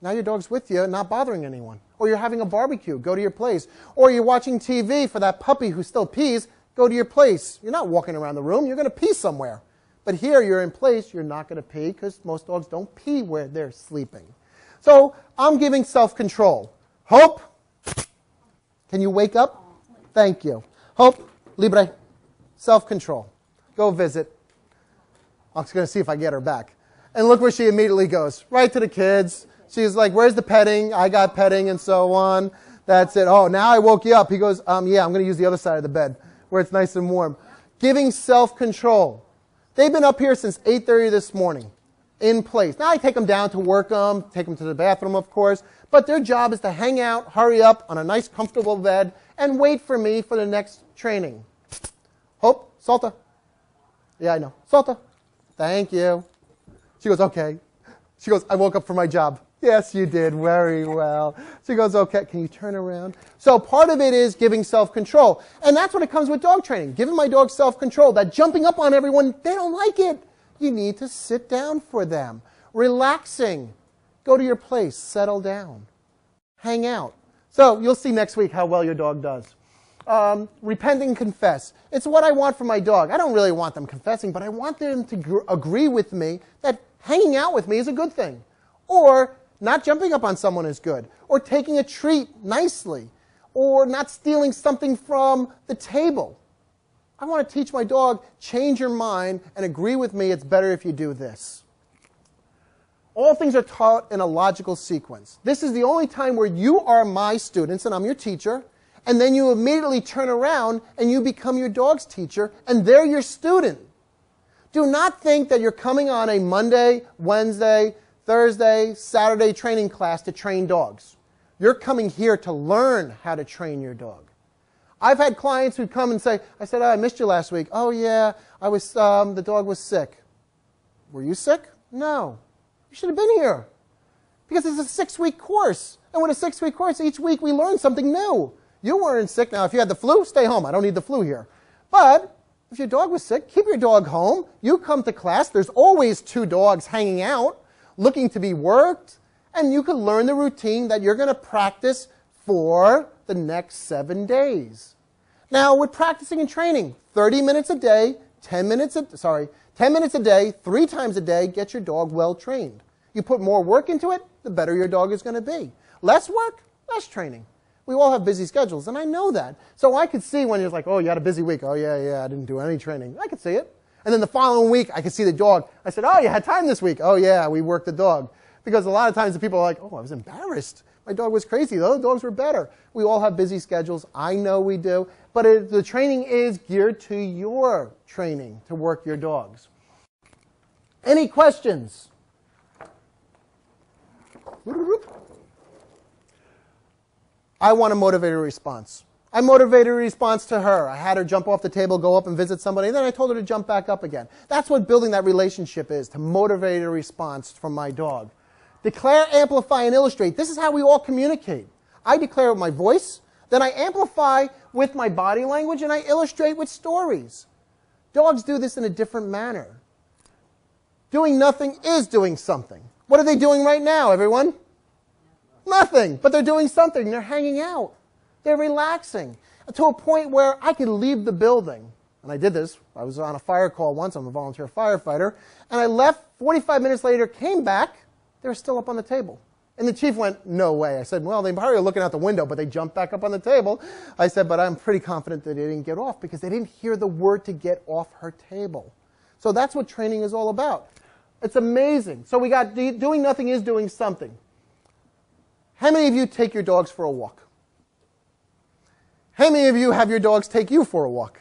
Now your dog's with you, not bothering anyone. Or you're having a barbecue, go to your place. Or you're watching TV for that puppy who still pees, go to your place. You're not walking around the room, you're going to pee somewhere. But here you're in place, you're not going to pee because most dogs don't pee where they're sleeping. So I'm giving self-control. Hope, can you wake up? Thank you. Hope, Libre, self-control. Go visit. I'm just going to see if I get her back. And look where she immediately goes, right to the kids. She's like, where's the petting? I got petting and so on. That's it. Oh, now I woke you up. He goes, yeah, I'm going to use the other side of the bed where it's nice and warm. Giving self-control. They've been up here since 8:30 this morning in place. Now I take them down to work them, take them to the bathroom, of course. But their job is to hang out, hurry up on a nice, comfortable bed, and wait for me for the next training. Hope, Salta. Yeah, I know. Salta. Thank you. She goes, okay. She goes, I woke up for my job. Yes, you did. Very well. She goes, okay, can you turn around? So part of it is giving self-control. And that's what it comes with dog training. Giving my dog self-control. That jumping up on everyone, they don't like it. You need to sit down for them. Relaxing. Go to your place. Settle down. Hang out. So you'll see next week how well your dog does. Repent and confess. It's what I want for my dog. I don't really want them confessing, but I want them to agree with me that hanging out with me is a good thing. Or not jumping up on someone is good. Or taking a treat nicely. Or not stealing something from the table. I want to teach my dog, change your mind and agree with me, it's better if you do this. All things are taught in a logical sequence. This is the only time where you are my students and I'm your teacher, and then you immediately turn around and you become your dog's teacher, and they're your student. Do not think that you're coming on a Monday, Wednesday, Thursday, Saturday training class to train dogs. You're coming here to learn how to train your dog. I've had clients who come and say, I said, oh, I missed you last week. Oh, yeah, the dog was sick. Were you sick? No. You should have been here. Because it's a 6-week course. And with a 6-week course, each week we learn something new. You weren't sick. Now, if you had the flu, stay home. I don't need the flu here. But if your dog was sick, keep your dog home. You come to class. There's always 2 dogs hanging out, looking to be worked. And you can learn the routine that you're going to practice for the next 7 days. Now, with practicing and training, 30 minutes a day, 10 minutes a day, 3 times a day, get your dog well trained. You put more work into it, the better your dog is going to be. Less work, less training. We all have busy schedules, and I know that. So I could see when you're like, oh, you had a busy week. Oh, yeah, I didn't do any training. I could see it. And then the following week, I could see the dog. I said, oh, you had time this week. Oh, yeah, we worked the dog. Because a lot of times the people are like, oh, I was embarrassed. My dog was crazy. The other dogs were better. We all have busy schedules. I know we do. But the training is geared to your training to work your dogs. Any questions? I want a motivated response. I motivated a response to her. I had her jump off the table, go up and visit somebody, and then I told her to jump back up again. That's what building that relationship is, to motivate a response from my dog. Declare, amplify, and illustrate. This is how we all communicate. I declare with my voice, then I amplify with my body language, and I illustrate with stories. Dogs do this in a different manner. Doing nothing is doing something. What are they doing right now, everyone? Nothing, but they're doing something. They're hanging out. They're relaxing to a point where I could leave the building. And I did this. I was on a fire call once. I'm a volunteer firefighter. And I left 45 minutes later, came back. They were still up on the table. And the chief went, no way. I said, well, they probably were looking out the window, but they jumped back up on the table. I said, but I'm pretty confident that they didn't get off because they didn't hear the word to get off her table. So that's what training is all about. It's amazing. So we got doing nothing is doing something. How many of you take your dogs for a walk? How many of you have your dogs take you for a walk?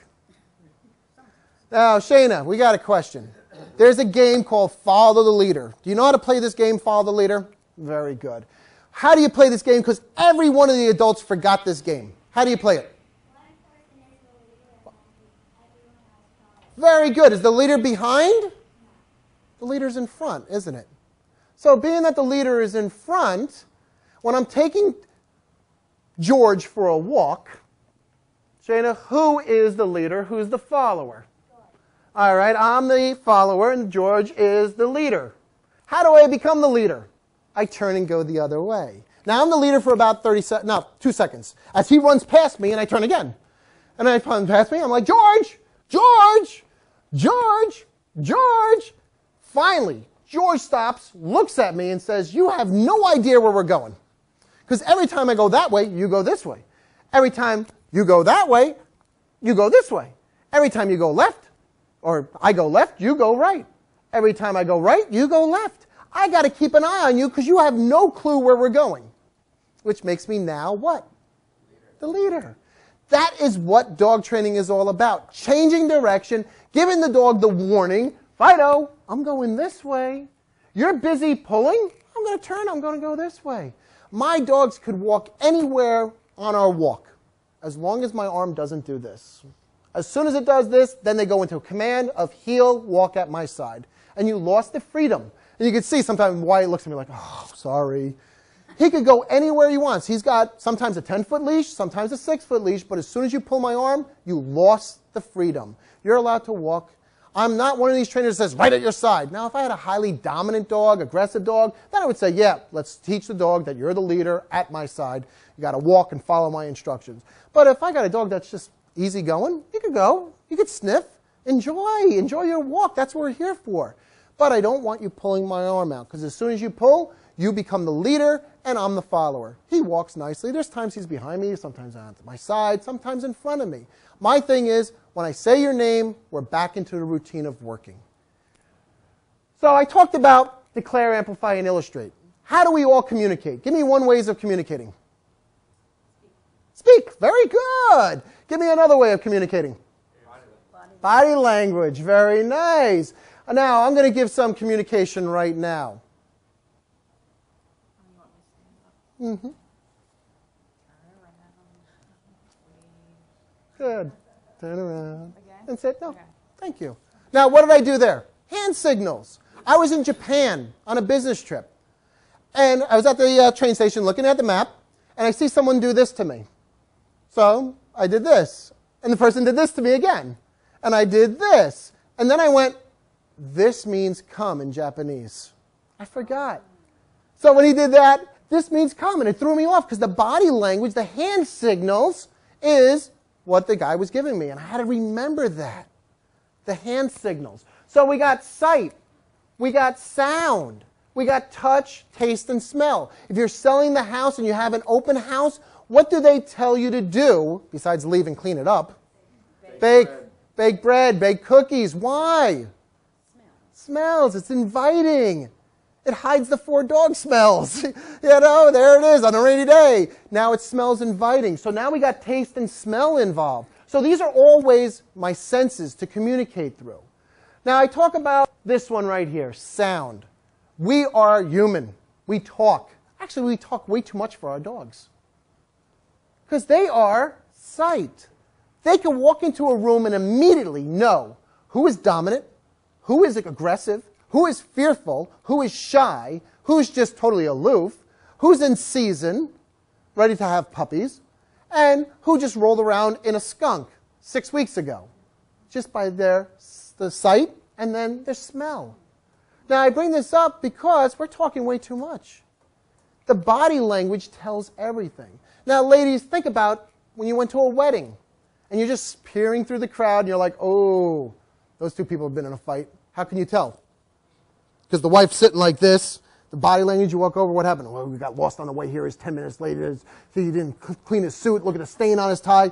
Now, Shayna, we got a question. There's a game called Follow the Leader. Do you know how to play this game, Follow the Leader? Very good. How do you play this game? Because every one of the adults forgot this game. How do you play it? Very good. Is the leader behind? The leader's in front, isn't it? So being that the leader is in front, when I'm taking George for a walk, Shayna, who is the leader? Who's the follower? All right, I'm the follower and George is the leader. How do I become the leader? I turn and go the other way. Now I'm the leader for about 2 seconds. As he runs past me and I turn again. And I run past me, I'm like, George, George, George, George. Finally, George stops, looks at me and says, you have no idea where we're going. Because every time I go that way, you go this way. Every time you go that way, you go this way. Every time you go left, or I go left, you go right. Every time I go right, you go left. I got to keep an eye on you because you have no clue where we're going. Which makes me now what? The leader. That is what dog training is all about. Changing direction, giving the dog the warning, Fido, I'm going this way. You're busy pulling. I'm going to turn. I'm going to go this way. My dogs could walk anywhere on our walk as long as my arm doesn't do this. As soon as it does this, then they go into a command of heel, walk at my side. And you lost the freedom. And you can see sometimes Wyatt looks at me like, oh, sorry. He could go anywhere he wants. He's got sometimes a 10-foot leash, sometimes a 6-foot leash, but as soon as you pull my arm, you lost the freedom. You're allowed to walk. I'm not one of these trainers that says, right at your side. Now, if I had a highly dominant dog, aggressive dog, then I would say, yeah, let's teach the dog that you're the leader at my side. You got to walk and follow my instructions. But if I got a dog that's just easy going, you could go. You could sniff. Enjoy your walk. That's what we're here for. But I don't want you pulling my arm out because as soon as you pull, you become the leader and I'm the follower. He walks nicely. There's times he's behind me, sometimes on my side, sometimes in front of me. My thing is, when I say your name, we're back into the routine of working. So I talked about declare, amplify, and illustrate. How do we all communicate? Give me one ways of communicating. Speak. Very good. Give me another way of communicating. Body language. Very nice. Now, I'm going to give some communication right now. Mm-hmm. Good. Turn around. And say, no, thank you. Now, what did I do there? Hand signals. I was in Japan on a business trip. And I was at the train station looking at the map, and I see someone do this to me. So I did this. And the person did this to me again. And I did this. And then I went, this means come in Japanese. I forgot. So when he did that, This means come. And it threw me off because the body language, the hand signals, is what the guy was giving me. And I had to remember that. The hand signals. So we got sight. We got sound. We got touch, taste, and smell. If you're selling the house and you have an open house, what do they tell you to do, besides leave and clean it up? Bake bread, bake cookies. Why? Smells. It's inviting. It hides the 4 dog smells. You know, there it is on a rainy day. Now it smells inviting. So now we got taste and smell involved. So these are all ways, my senses, to communicate through. Now I talk about this one right here, sound. We are human. We talk. Actually, we talk way too much for our dogs. Because they are sight. They can walk into a room and immediately know who is dominant, who is aggressive, who is fearful, who is shy, who's just totally aloof, who's in season, ready to have puppies, and who just rolled around in a skunk 6 weeks ago. Just by the sight and then their smell. Now I bring this up because we're talking way too much. The body language tells everything. Now ladies, think about when you went to a wedding and you're just peering through the crowd and you're like, oh, those 2 people have been in a fight. How can you tell? Because the wife's sitting like this. The body language, you walk over, what happened? Well, we got lost on the way here. It's 10 minutes later. He didn't clean his suit. Look at the stain on his tie.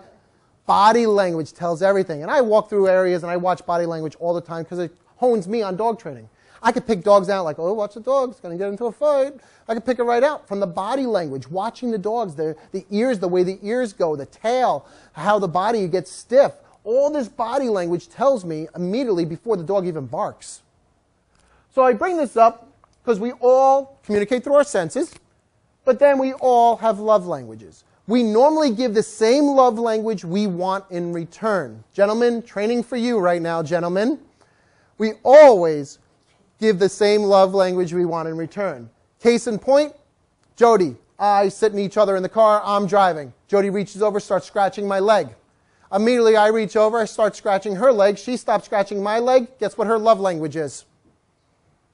Body language tells everything. And I walk through areas and I watch body language all the time because it hones me on dog training. I could pick dogs out like, oh, watch the dog. It's going to get into a fight. I could pick it right out from the body language, watching the dogs, the ears, the way the ears go, the tail, how the body gets stiff. All this body language tells me immediately before the dog even barks. So I bring this up because we all communicate through our senses, but then we all have love languages. We normally give the same love language we want in return. Gentlemen, training for you right now, gentlemen. We always give the same love language we want in return. Case in point, Jody. I sit in each other in the car. I'm driving. Jody reaches over, starts scratching my leg. Immediately I reach over, I start scratching her leg. She stops scratching my leg. Guess what her love language is?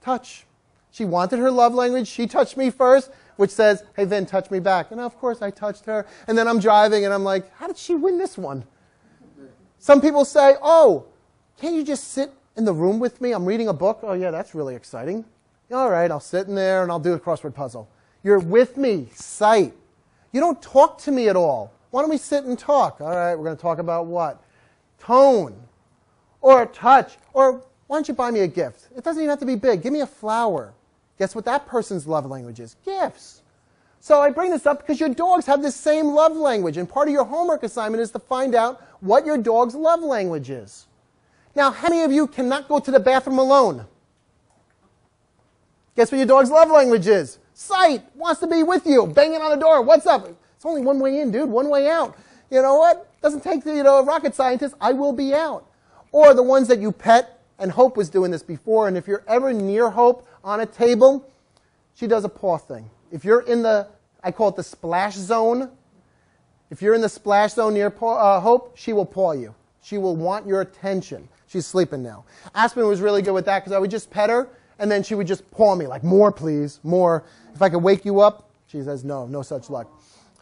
Touch. She wanted her love language. She touched me first, which says, hey, Vin, touch me back. And of course I touched her. And then I'm driving and I'm like, how did she win this one? Some people say, oh, can't you just sit in the room with me? I'm reading a book. Oh, yeah, that's really exciting. All right, I'll sit in there and I'll do a crossword puzzle. You're with me, sight. You don't talk to me at all. Why don't we sit and talk? All right, we're going to talk about what? Tone or touch, or why don't you buy me a gift? It doesn't even have to be big. Give me a flower. Guess what that person's love language is? Gifts. So I bring this up because your dogs have the same love language, and part of your homework assignment is to find out what your dog's love language is. Now, how many of you cannot go to the bathroom alone? Guess what your dog's love language is? Sight. Wants to be with you. Banging on the door. What's up? It's only one way in, dude. One way out. You know what? Doesn't take the rocket scientist. I will be out. Or the ones that you pet, and Hope was doing this before, and if you're ever near Hope on a table, she does a paw thing. If you're in the, I call it the splash zone, if you're in the splash zone near Hope, she will paw you. She will want your attention. She's sleeping now. Aspen was really good with that because I would just pet her, and then she would just paw me, like, more, please, more. If I could wake you up, she says, no, no such luck.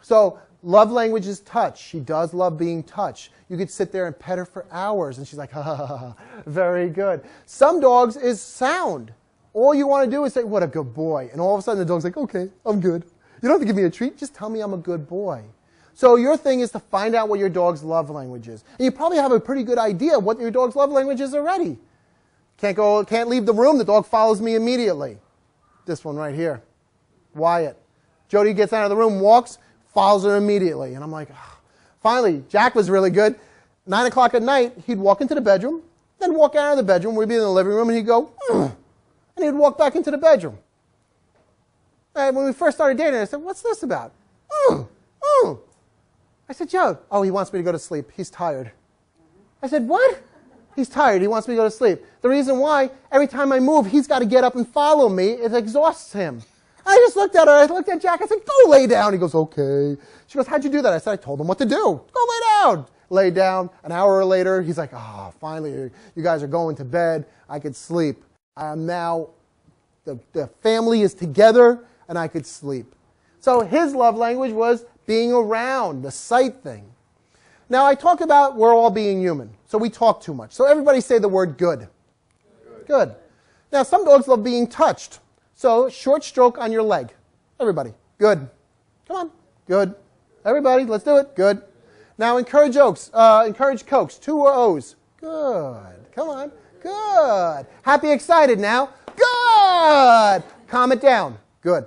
So love language is touch. She does love being touched. You could sit there and pet her for hours, and she's like, ha, ha, ha, ha. Very good. Some dogs is sound. All you want to do is say, what a good boy. And all of a sudden the dog's like, okay, I'm good. You don't have to give me a treat. Just tell me I'm a good boy. So your thing is to find out what your dog's love language is. And you probably have a pretty good idea what your dog's love language is already. Can't leave the room. The dog follows me immediately. This one right here. Wyatt. Jody gets out of the room, walks, follows her immediately. And I'm like, oh. Finally, Jack was really good. 9 o'clock at night, he'd walk into the bedroom, then walk out of the bedroom. We'd be in the living room, and he'd go, ugh, and he'd walk back into the bedroom. And when we first started dating, I said, what's this about? Ugh, ugh. I said, Joe, oh, he wants me to go to sleep. He's tired. I said, what? He's tired. He wants me to go to sleep. The reason why, every time I move, he's got to get up and follow me. It exhausts him. I just looked at her. I looked at Jack. I said, go lay down. He goes, okay. She goes, how'd you do that? I said, I told him what to do. Go lay down. Lay down. An hour later, he's like, oh, finally, you guys are going to bed. I could sleep. I am now, the family is together, and I could sleep. So his love language was being around, the sight thing. Now I talk about we're all being human, so we talk too much. So everybody say the word good. Good. Now some dogs love being touched. So short stroke on your leg. Everybody. Good. Come on. Good. Everybody, let's do it. Good. Now encourage Cokes. 2 O's. Good. Come on. Good. Happy, excited now. Good. Calm it down. Good.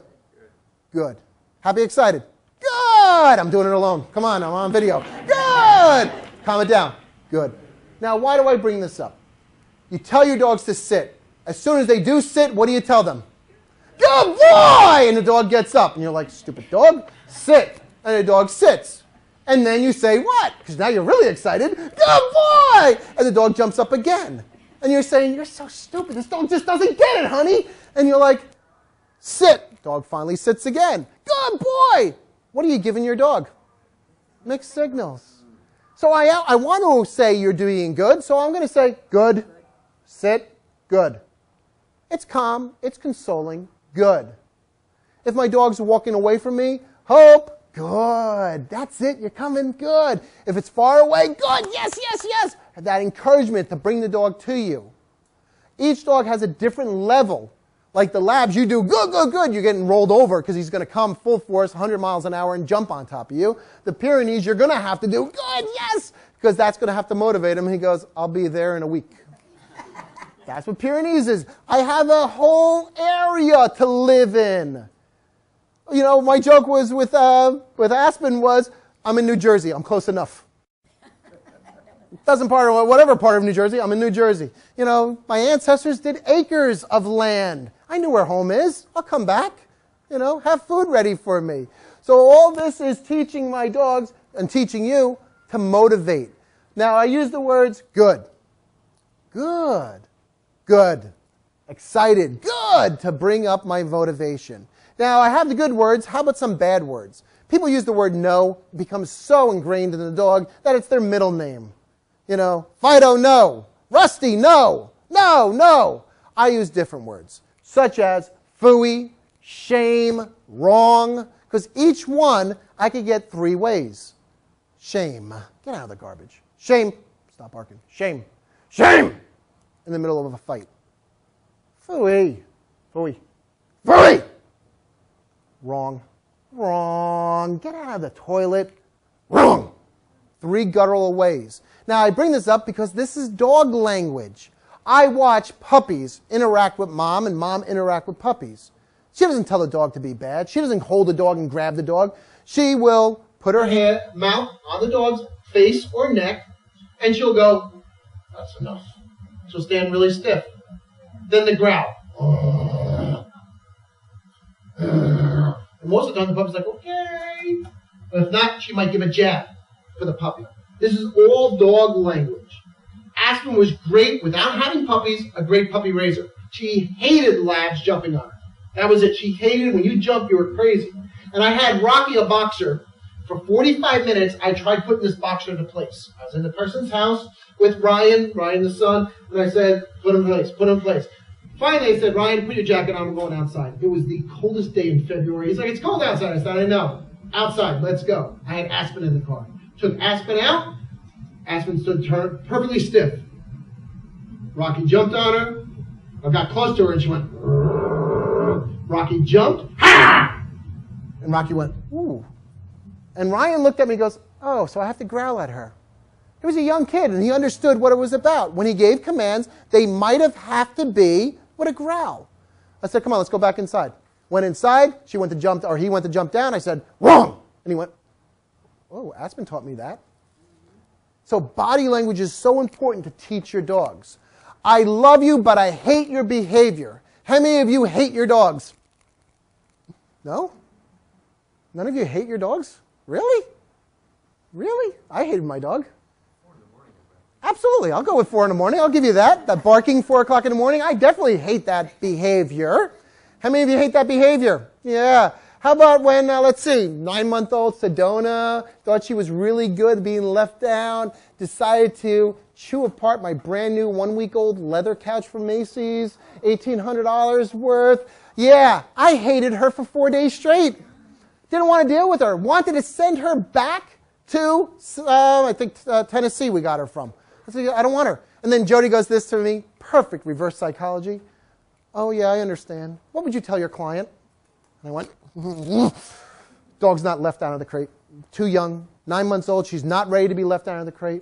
Good. Happy, excited. Good. I'm doing it alone. Come on, I'm on video. Good. Calm it down. Good. Now, why do I bring this up? You tell your dogs to sit. As soon as they do sit, what do you tell them? Good boy! And the dog gets up. And you're like, stupid dog, sit. And the dog sits. And then you say, what? Because now you're really excited. Good boy! And the dog jumps up again. And you're saying, you're so stupid. This dog just doesn't get it, honey. And you're like, sit. Dog finally sits again. Good boy! What are you giving your dog? Mixed signals. So I want to say you're doing good, so I'm going to say good, sit, good. It's calm, it's consoling, good. If my dog's walking away from me, hope, good. That's it, you're coming, good. If it's far away, good, yes, yes, yes. That encouragement to bring the dog to you. Each dog has a different level. Like the Labs, you do good, good, good. You're getting rolled over because he's going to come full force, 100 miles an hour, and jump on top of you. The Pyrenees, you're going to have to do good, yes, because that's going to have to motivate him. He goes, I'll be there in a week. That's what Pyrenees is. I have a whole area to live in. You know, my joke was with Aspen was, I'm in New Jersey. I'm close enough. Whatever part of New Jersey, I'm in New Jersey. You know, my ancestors did acres of land. I knew where home is. I'll come back. You know, have food ready for me. So all this is teaching my dogs and teaching you to motivate. Now, I use the words good, good, good, excited, good to bring up my motivation. Now, I have the good words. How about some bad words? People use the word no. It becomes so ingrained in the dog that it's their middle name. You know, Fido, no. Rusty, no. No, no. I use different words, such as phooey, shame, wrong, because each one I could get 3 ways. Shame. Get out of the garbage. Shame. Stop barking. Shame. Shame. In the middle of a fight. Phooey. Phooey. Phooey. Wrong. Wrong. Get out of the toilet. Wrong. 3 guttural ways. Now, I bring this up because this is dog language. I watch puppies interact with mom and mom interact with puppies. She doesn't tell the dog to be bad. She doesn't hold the dog and grab the dog. She will put her mouth on the dog's face or neck, and she'll go, that's enough. She'll stand really stiff. Then the growl. And most of the time the puppy's like, okay. But if not, she might give a jab for the puppy. This is all dog language. Aspen was great without having puppies, a great puppy raiser. She hated Labs jumping on her. That was it. She hated when you jumped, you were crazy. And I had Rocky, a boxer. For 45 minutes, I tried putting this boxer into place. I was in the person's house with Ryan the son, and I said, put him in place, put him in place. Finally, I said, Ryan, put your jacket on, we're going outside. It was the coldest day in February. He's like, it's cold outside. I said, I know. Outside, let's go. I had Aspen in the car. Took Aspen out. Aspen stood perfectly stiff. Rocky jumped on her. I got close to her and she went, Rocky jumped. Ha! And Rocky went, ooh. And Ryan looked at me and goes, oh, so I have to growl at her. He was a young kid and he understood what it was about. When he gave commands, they might have to be with a growl. I said, come on, let's go back inside. Went inside, he went to jump down. I said, wrong. And he went, oh, Aspen taught me that. So body language is so important to teach your dogs. I love you, but I hate your behavior. How many of you hate your dogs? No? None of you hate your dogs? Really? Really? I hated my dog. 4 in the morning. Absolutely. I'll go with 4 in the morning. I'll give you that. That barking 4 o'clock in the morning. I definitely hate that behavior. How many of you hate that behavior? Yeah. How about when, let's see, 9-month-old Sedona thought she was really good being left down, decided to chew apart my brand new 1-week-old leather couch from Macy's, $1,800 worth. Yeah, I hated her for 4 days straight. Didn't want to deal with her. Wanted to send her back to, I think, Tennessee we got her from. I said, I don't want her. And then Jody goes this to me, perfect reverse psychology. Oh, yeah, I understand. What would you tell your client? And I went, dog's not left out of the crate. Too young, 9 months old. She's not ready to be left out of the crate.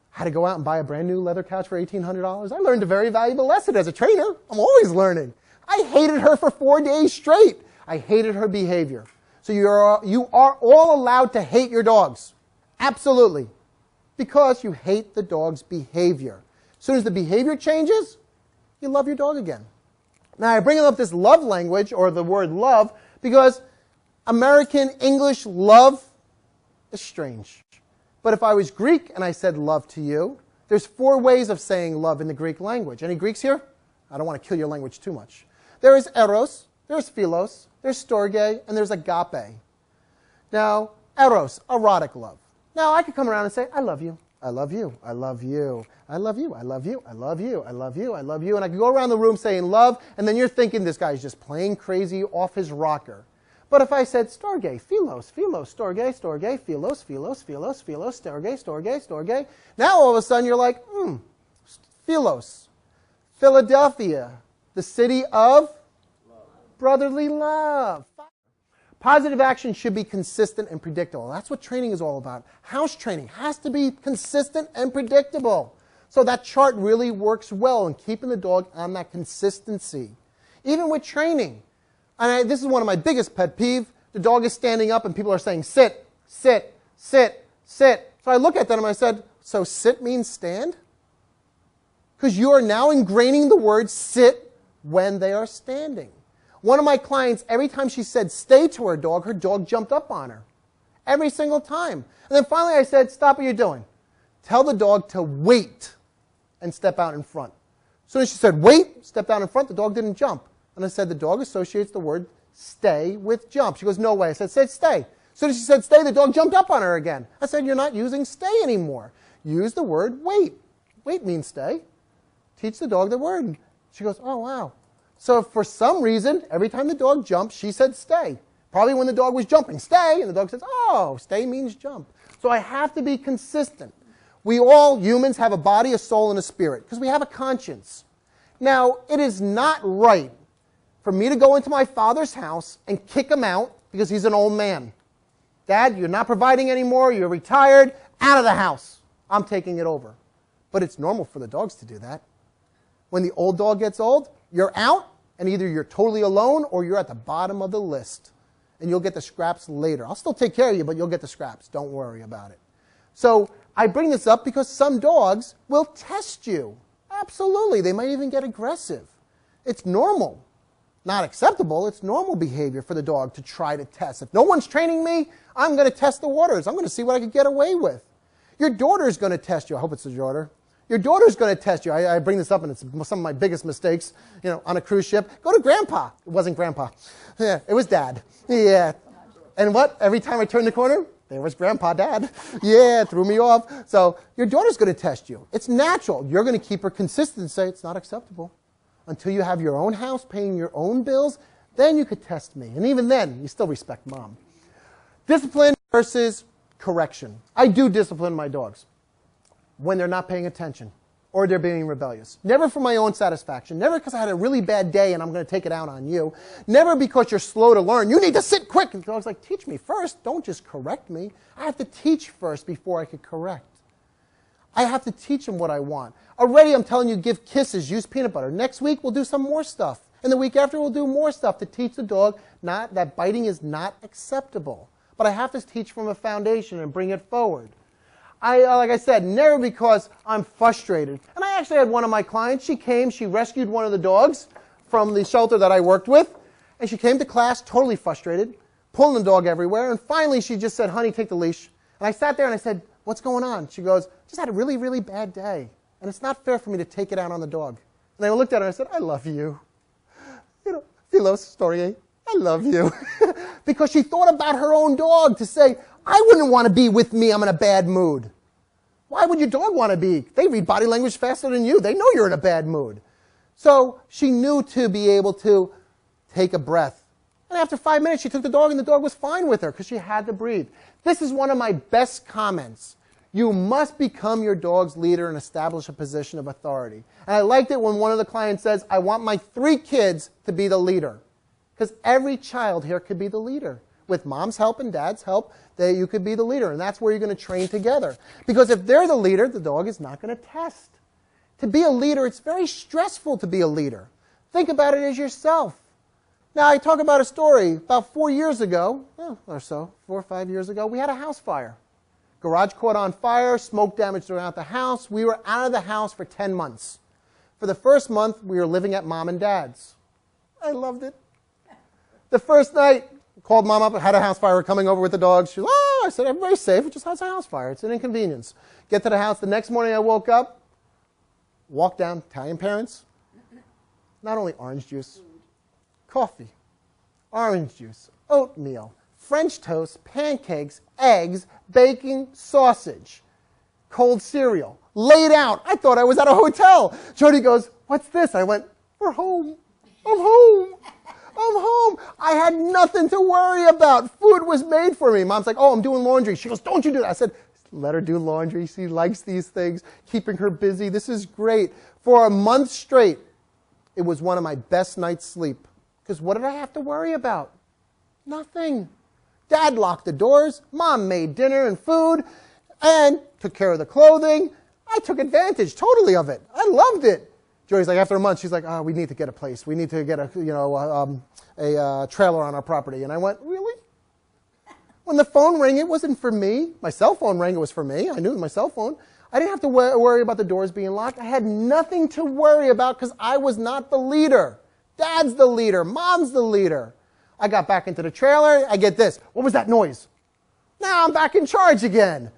Had to go out and buy a brand new leather couch for $1,800. I learned a very valuable lesson as a trainer. I'm always learning. I hated her for 4 days straight. I hated her behavior. So you are all allowed to hate your dogs. Absolutely. Because you hate the dog's behavior. As soon as the behavior changes, you love your dog again. Now, I bring up this love language, or the word love, because American English love is strange. But if I was Greek and I said love to you, there's 4 ways of saying love in the Greek language. Any Greeks here? I don't want to kill your language too much. There is eros, there's philos, there's storge, and there's agape. Now, eros, erotic love. Now, I could come around and say, I love you, I love you, I love you, I love you, I love you, I love you, I love you, I love you. And I could go around the room saying love, and then you're thinking this guy's just playing crazy off his rocker. But if I said storge, philos, philos, storge, storge, philos, philos, philos, philos, storge, storge, storge, now all of a sudden you're like, philos, Philadelphia, the city of brotherly love. Positive action should be consistent and predictable. That's what training is all about. House training has to be consistent and predictable. So that chart really works well in keeping the dog on that consistency. Even with training. And this is one of my biggest pet peeves. The dog is standing up and people are saying, sit, sit, sit, sit. So I look at them and I said, so sit means stand? Because you are now ingraining the word sit when they are standing. One of my clients, every time she said stay to her dog jumped up on her. Every single time. And then finally I said, stop what you're doing. Tell the dog to wait and step out in front. As soon as she said wait, step out in front, the dog didn't jump. And I said, the dog associates the word stay with jump. She goes, no way. I said, stay. As soon as she said stay, the dog jumped up on her again. I said, you're not using stay anymore. Use the word wait. Wait means stay. Teach the dog the word. She goes, oh, wow. So for some reason, every time the dog jumped, she said stay. Probably when the dog was jumping, stay. And the dog says, oh, stay means jump. So I have to be consistent. We all, humans, have a body, a soul, and a spirit because we have a conscience. Now, it is not right for me to go into my father's house and kick him out because he's an old man. Dad, you're not providing anymore. You're retired. Out of the house. I'm taking it over. But it's normal for the dogs to do that. When the old dog gets old, you're out, and either you're totally alone or you're at the bottom of the list. And you'll get the scraps later. I'll still take care of you, but you'll get the scraps. Don't worry about it. So I bring this up because some dogs will test you. Absolutely. They might even get aggressive. It's normal. Not acceptable. It's normal behavior for the dog to try to test. If no one's training me, I'm going to test the waters. I'm going to see what I can get away with. Your daughter's going to test you. I hope it's your daughter. Your daughter's going to test you. I bring this up, and it's some of my biggest mistakes, on a cruise ship. Go to Grandpa. It wasn't Grandpa. Yeah, it was Dad. Yeah. And what? Every time I turned the corner, there was Grandpa, Dad. Yeah, it threw me off. So your daughter's going to test you. It's natural. You're going to keep her consistent and say, it's not acceptable. Until you have your own house, paying your own bills, then you could test me. And even then, you still respect Mom. Discipline versus correction. I do discipline my dogs when they're not paying attention or they're being rebellious. Never for my own satisfaction. Never because I had a really bad day and I'm going to take it out on you. Never because you're slow to learn. You need to sit quick. And the dog's like, teach me first. Don't just correct me. I have to teach first before I could correct. I have to teach them what I want. Already I'm telling you, give kisses, use peanut butter. Next week we'll do some more stuff. And the week after we'll do more stuff to teach the dog that biting is not acceptable. But I have to teach from a foundation and bring it forward. Like I said, never because I'm frustrated. And I actually had one of my clients, she came, she rescued one of the dogs from the shelter that I worked with. And she came to class totally frustrated, pulling the dog everywhere. And finally she just said, honey, take the leash. And I sat there and I said, what's going on? She goes, just had a really, really bad day. And it's not fair for me to take it out on the dog. And I looked at her and I said, I love you. Philos, story, I love you. Because she thought about her own dog to say, I wouldn't want to be with me. I'm in a bad mood. Why would your dog want to be? They read body language faster than you. They know you're in a bad mood. So she knew to be able to take a breath And after 5 minutes, she took the dog, and the dog was fine with her because she had to breathe. This is one of my best comments. You must become your dog's leader and establish a position of authority. And I liked it when one of the clients says, I want my 3 kids to be the leader. Because every child here could be the leader. With mom's help and dad's help, you could be the leader. And that's where you're going to train together. Because if they're the leader, the dog is not going to test. To be a leader, it's very stressful to be a leader. Think about it as yourself. Now, I talk about a story. About 4 years ago, or so, 4 or 5 years ago, we had a house fire. Garage caught on fire, smoke damage throughout the house. We were out of the house for 10 months. For the first month, we were living at mom and dad's. I loved it. The first night, called mom up, had a house fire, coming over with the dogs. She was, I said, everybody's safe. It just has a house fire. It's an inconvenience. Get to the house. The next morning I woke up, walked down, Italian parents, not only orange juice, coffee, orange juice, oatmeal, French toast, pancakes, eggs, bacon, sausage, cold cereal, laid out. I thought I was at a hotel. Jody goes, what's this? I went, we're home. I'm home. I'm home. I had nothing to worry about. Food was made for me. Mom's like, I'm doing laundry. She goes, don't you do that. I said, let her do laundry. She likes these things, keeping her busy. This is great. For a month straight, it was one of my best nights' sleep. Because what did I have to worry about? Nothing. Dad locked the doors. Mom made dinner and food and took care of the clothing. I took advantage totally of it. I loved it. Joy's like, after a month, she's like, we need to get a place. We need to get a trailer on our property. And I went, really? When the phone rang, it wasn't for me. My cell phone rang, it was for me. I knew it was my cell phone. I didn't have to worry about the doors being locked. I had nothing to worry about because I was not the leader. Dad's the leader. Mom's the leader. I got back into the trailer. I get this. What was that noise? Now I'm back in charge again.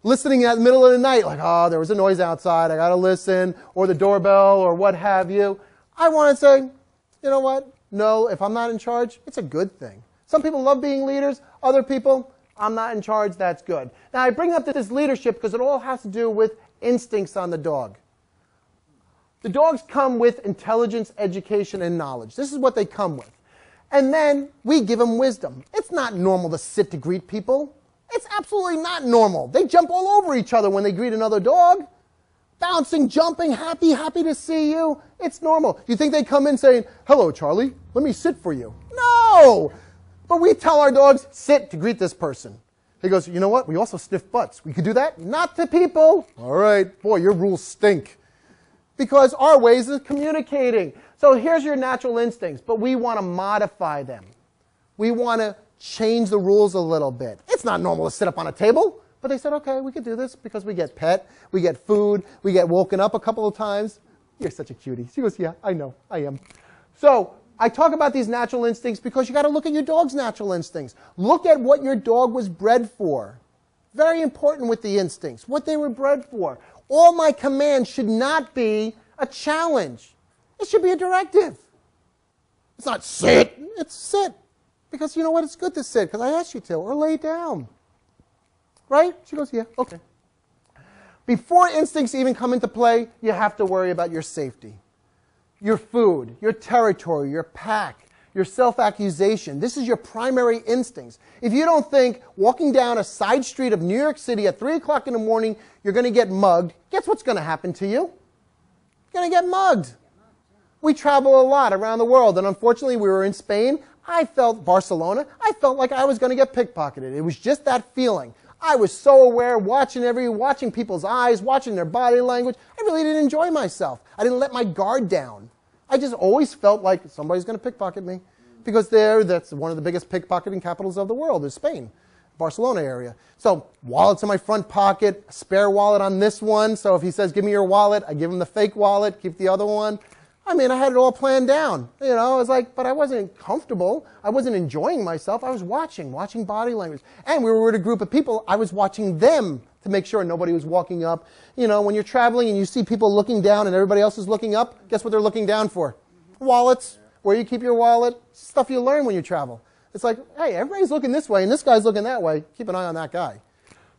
Listening at the middle of the night, like, there was a noise outside. I got to listen, or the doorbell, or what have you. I want to say, you know what? No, if I'm not in charge, it's a good thing. Some people love being leaders. Other people, I'm not in charge. That's good. Now, I bring up this leadership because it all has to do with instincts on the dog. The dogs come with intelligence, education, and knowledge. This is what they come with. And then we give them wisdom. It's not normal to sit to greet people. It's absolutely not normal. They jump all over each other when they greet another dog. Bouncing, jumping, happy to see you. It's normal. You think they come in saying, hello, Charlie, let me sit for you? No! But we tell our dogs, sit to greet this person. He goes, you know what? We also sniff butts. We could do that? Not to people. All right. Boy, your rules stink. Because our ways of communicating. So here's your natural instincts, but we want to modify them. We want to change the rules a little bit. It's not normal to sit up on a table, but they said, okay, we could do this because we get pet, we get food, we get woken up a couple of times. You're such a cutie. She goes, yeah, I know, I am. So I talk about these natural instincts because you got to look at your dog's natural instincts. Look at what your dog was bred for. Very important with the instincts, what they were bred for. All my commands should not be a challenge. It should be a directive. It's not sit, it's sit. Because you know what? It's good to sit because I asked you to, or lay down. Right? She goes, yeah, okay. Before instincts even come into play, you have to worry about your safety. Your food, your territory, your pack, your self-accusation. This is your primary instincts. If you don't think walking down a side street of New York City at 3 o'clock in the morning, you're going to get mugged, guess what's going to happen to you? You're going to get mugged. We travel a lot around the world, and unfortunately we were in Spain. Barcelona, I felt like I was going to get pickpocketed. It was just that feeling. I was so aware, watching people's eyes, watching their body language. I really didn't enjoy myself. I didn't let my guard down. I just always felt like somebody's going to pickpocket me. Because that's one of the biggest pickpocketing capitals of the world is Spain, Barcelona area. So wallets in my front pocket, a spare wallet on this one. So if he says, give me your wallet, I give him the fake wallet, keep the other one. I mean, I had it all planned down. You know, I was like, but I wasn't comfortable. I wasn't enjoying myself. I was watching body language. And we were with a group of people. I was watching them to make sure nobody was walking up. You know, when you're traveling and you see people looking down and everybody else is looking up, guess what they're looking down for? Wallets. Where you keep your wallet. Stuff you learn when you travel. It's like, hey, everybody's looking this way and this guy's looking that way. Keep an eye on that guy.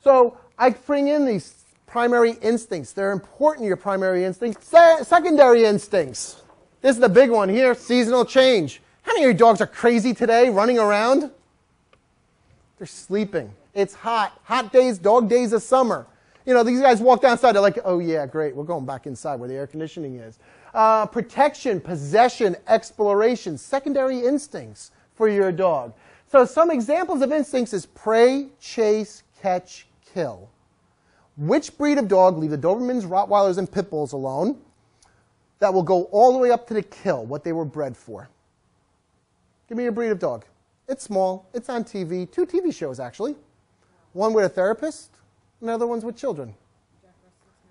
So I bring in these primary instincts. They're important, your primary instincts. Secondary instincts. This is the big one here, seasonal change. How think your dogs are crazy today, running around. They're sleeping. It's hot. Hot days, dog days of summer. You know, these guys walk outside, they're like, oh yeah, great, we're going back inside where the air conditioning is. Protection, possession, exploration, secondary instincts for your dog. So some examples of instincts is prey, chase, catch, kill. Which breed of dog, leave the Dobermans, Rottweilers, and Pit Bulls alone, that will go all the way up to the kill, what they were bred for? Give me your breed of dog. It's small. It's on TV. 2 TV shows, actually. One with a therapist, and the other one's with children.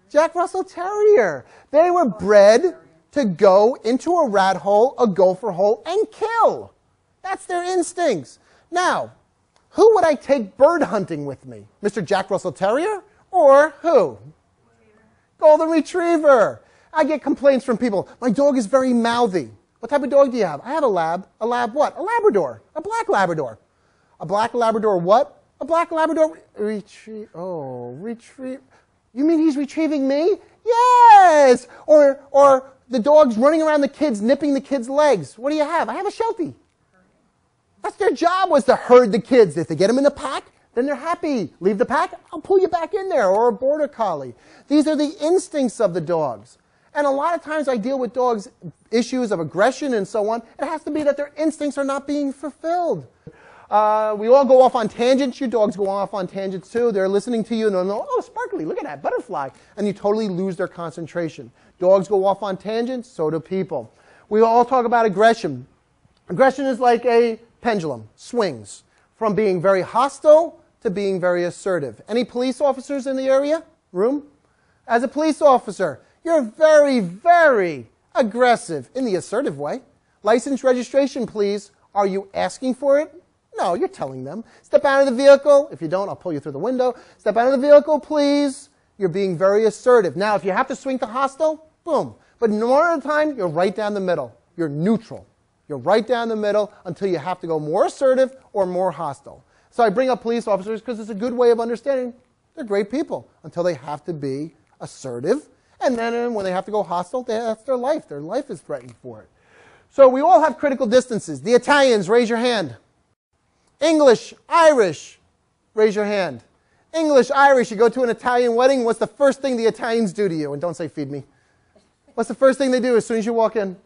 Jack Russell Terrier. They were bred to go into a rat hole, a gopher hole, and kill. That's their instincts. Now, who would I take bird hunting with me? Mr. Jack Russell Terrier or who? Golden Retriever. I get complaints from people. My dog is very mouthy. What type of dog do you have? I have a lab. A lab what? A Labrador. A black Labrador. A black Labrador what? A black Labrador retrieve. You mean he's retrieving me? Yes! Or the dog's running around the kids, nipping the kids' legs. What do you have? I have a Sheltie. That's their job, was to herd the kids. If they get them in the pack, then they're happy. Leave the pack, I'll pull you back in there. Or a Border Collie. These are the instincts of the dogs. And a lot of times I deal with dogs' issues of aggression and so on. It has to be that their instincts are not being fulfilled. We all go off on tangents. Your dogs go off on tangents too. They're listening to you and they're like, oh, sparkly, look at that butterfly. And you totally lose their concentration. Dogs go off on tangents, so do people. We all talk about aggression. Aggression is like a pendulum, swings from being very hostile to being very assertive. Any police officers in the area? Room? As a police officer, you're very, very aggressive in the assertive way. License, registration, please. Are you asking for it? No, you're telling them. Step out of the vehicle. If you don't, I'll pull you through the window. Step out of the vehicle, please. You're being very assertive. Now, if you have to swing to hostile, boom. But more of the time, you're right down the middle. You're neutral. You're right down the middle until you have to go more assertive or more hostile. So I bring up police officers because it's a good way of understanding they're great people until they have to be assertive. And then when they have to go hostile, that's their life. Their life is threatened for it. So we all have critical distances. The Italians, raise your hand. English, Irish, raise your hand. English, Irish, you go to an Italian wedding, what's the first thing the Italians do to you? And don't say feed me. What's the first thing they do as soon as you walk in?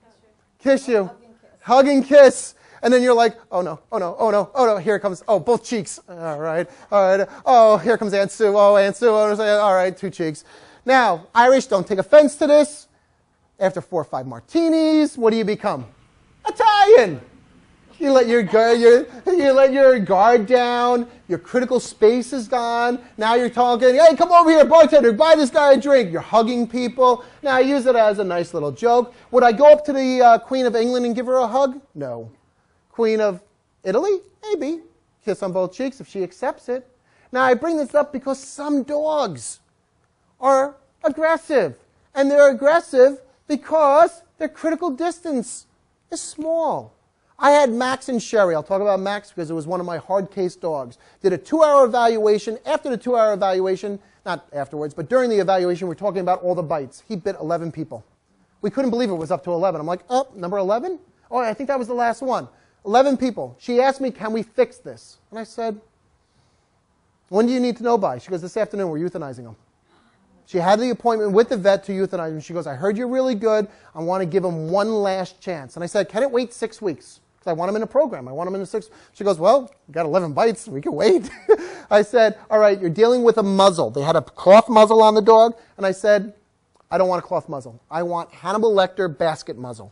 Kiss you. Hug and kiss. And then you're like, oh no, oh no, oh no, oh no, here it comes. Oh, both cheeks. All right, all right. Oh, here comes Aunt Sue. Oh, Aunt Sue. All right, 2 cheeks. Now, Irish, don't take offense to this. After 4 or 5 martinis, what do you become? Italian. You let your guard down. Your critical space is gone. Now you're talking, hey, come over here, bartender, buy this guy a drink. You're hugging people. Now I use it as a nice little joke. Would I go up to the Queen of England and give her a hug? No. Queen of Italy? Maybe. Kiss on both cheeks if she accepts it. Now I bring this up because some dogs are aggressive. And they're aggressive because their critical distance is small. I had Max and Sherry. I'll talk about Max because it was one of my hard case dogs. Did a 2-hour evaluation. After the 2-hour evaluation, not afterwards, but during the evaluation, we're talking about all the bites. He bit 11 people. We couldn't believe it was up to 11. I'm like, oh, number 11? Oh, I think that was the last one. 11 people. She asked me, can we fix this? And I said, when do you need to know by? She goes, this afternoon, we're euthanizing him. She had the appointment with the vet to euthanize him. She goes, I heard you're really good. I want to give him one last chance. And I said, can it wait 6 weeks? Because I want him in a program. I want him in a 6. She goes, well, we got 11 bites. We can wait. I said, all right, you're dealing with a muzzle. They had a cloth muzzle on the dog. And I said, I don't want a cloth muzzle. I want Hannibal Lecter basket muzzle.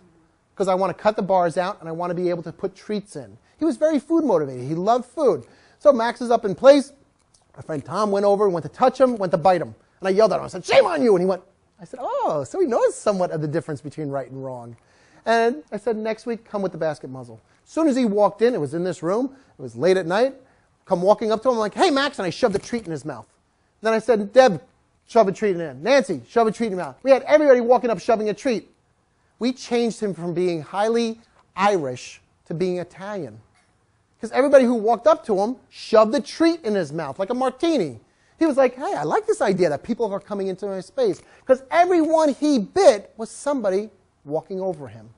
Because I want to cut the bars out and I want to be able to put treats in. He was very food motivated. He loved food. So Max is up in place. My friend Tom went over, went to touch him, went to bite him. And I yelled at him. I said, shame on you. And he went, I said, oh, so he knows somewhat of the difference between right and wrong. And I said, next week, come with the basket muzzle. As soon as he walked in, it was in this room. It was late at night. Come walking up to him, I'm like, hey, Max. And I shoved a treat in his mouth. Then I said, Deb, shove a treat in. Nancy, shove a treat in his mouth. We had everybody walking up shoving a treat. We changed him from being highly Irish to being Italian. Because everybody who walked up to him shoved a treat in his mouth, like a martini. He was like, hey, I like this idea that people are coming into my space. Because everyone he bit was somebody walking over him.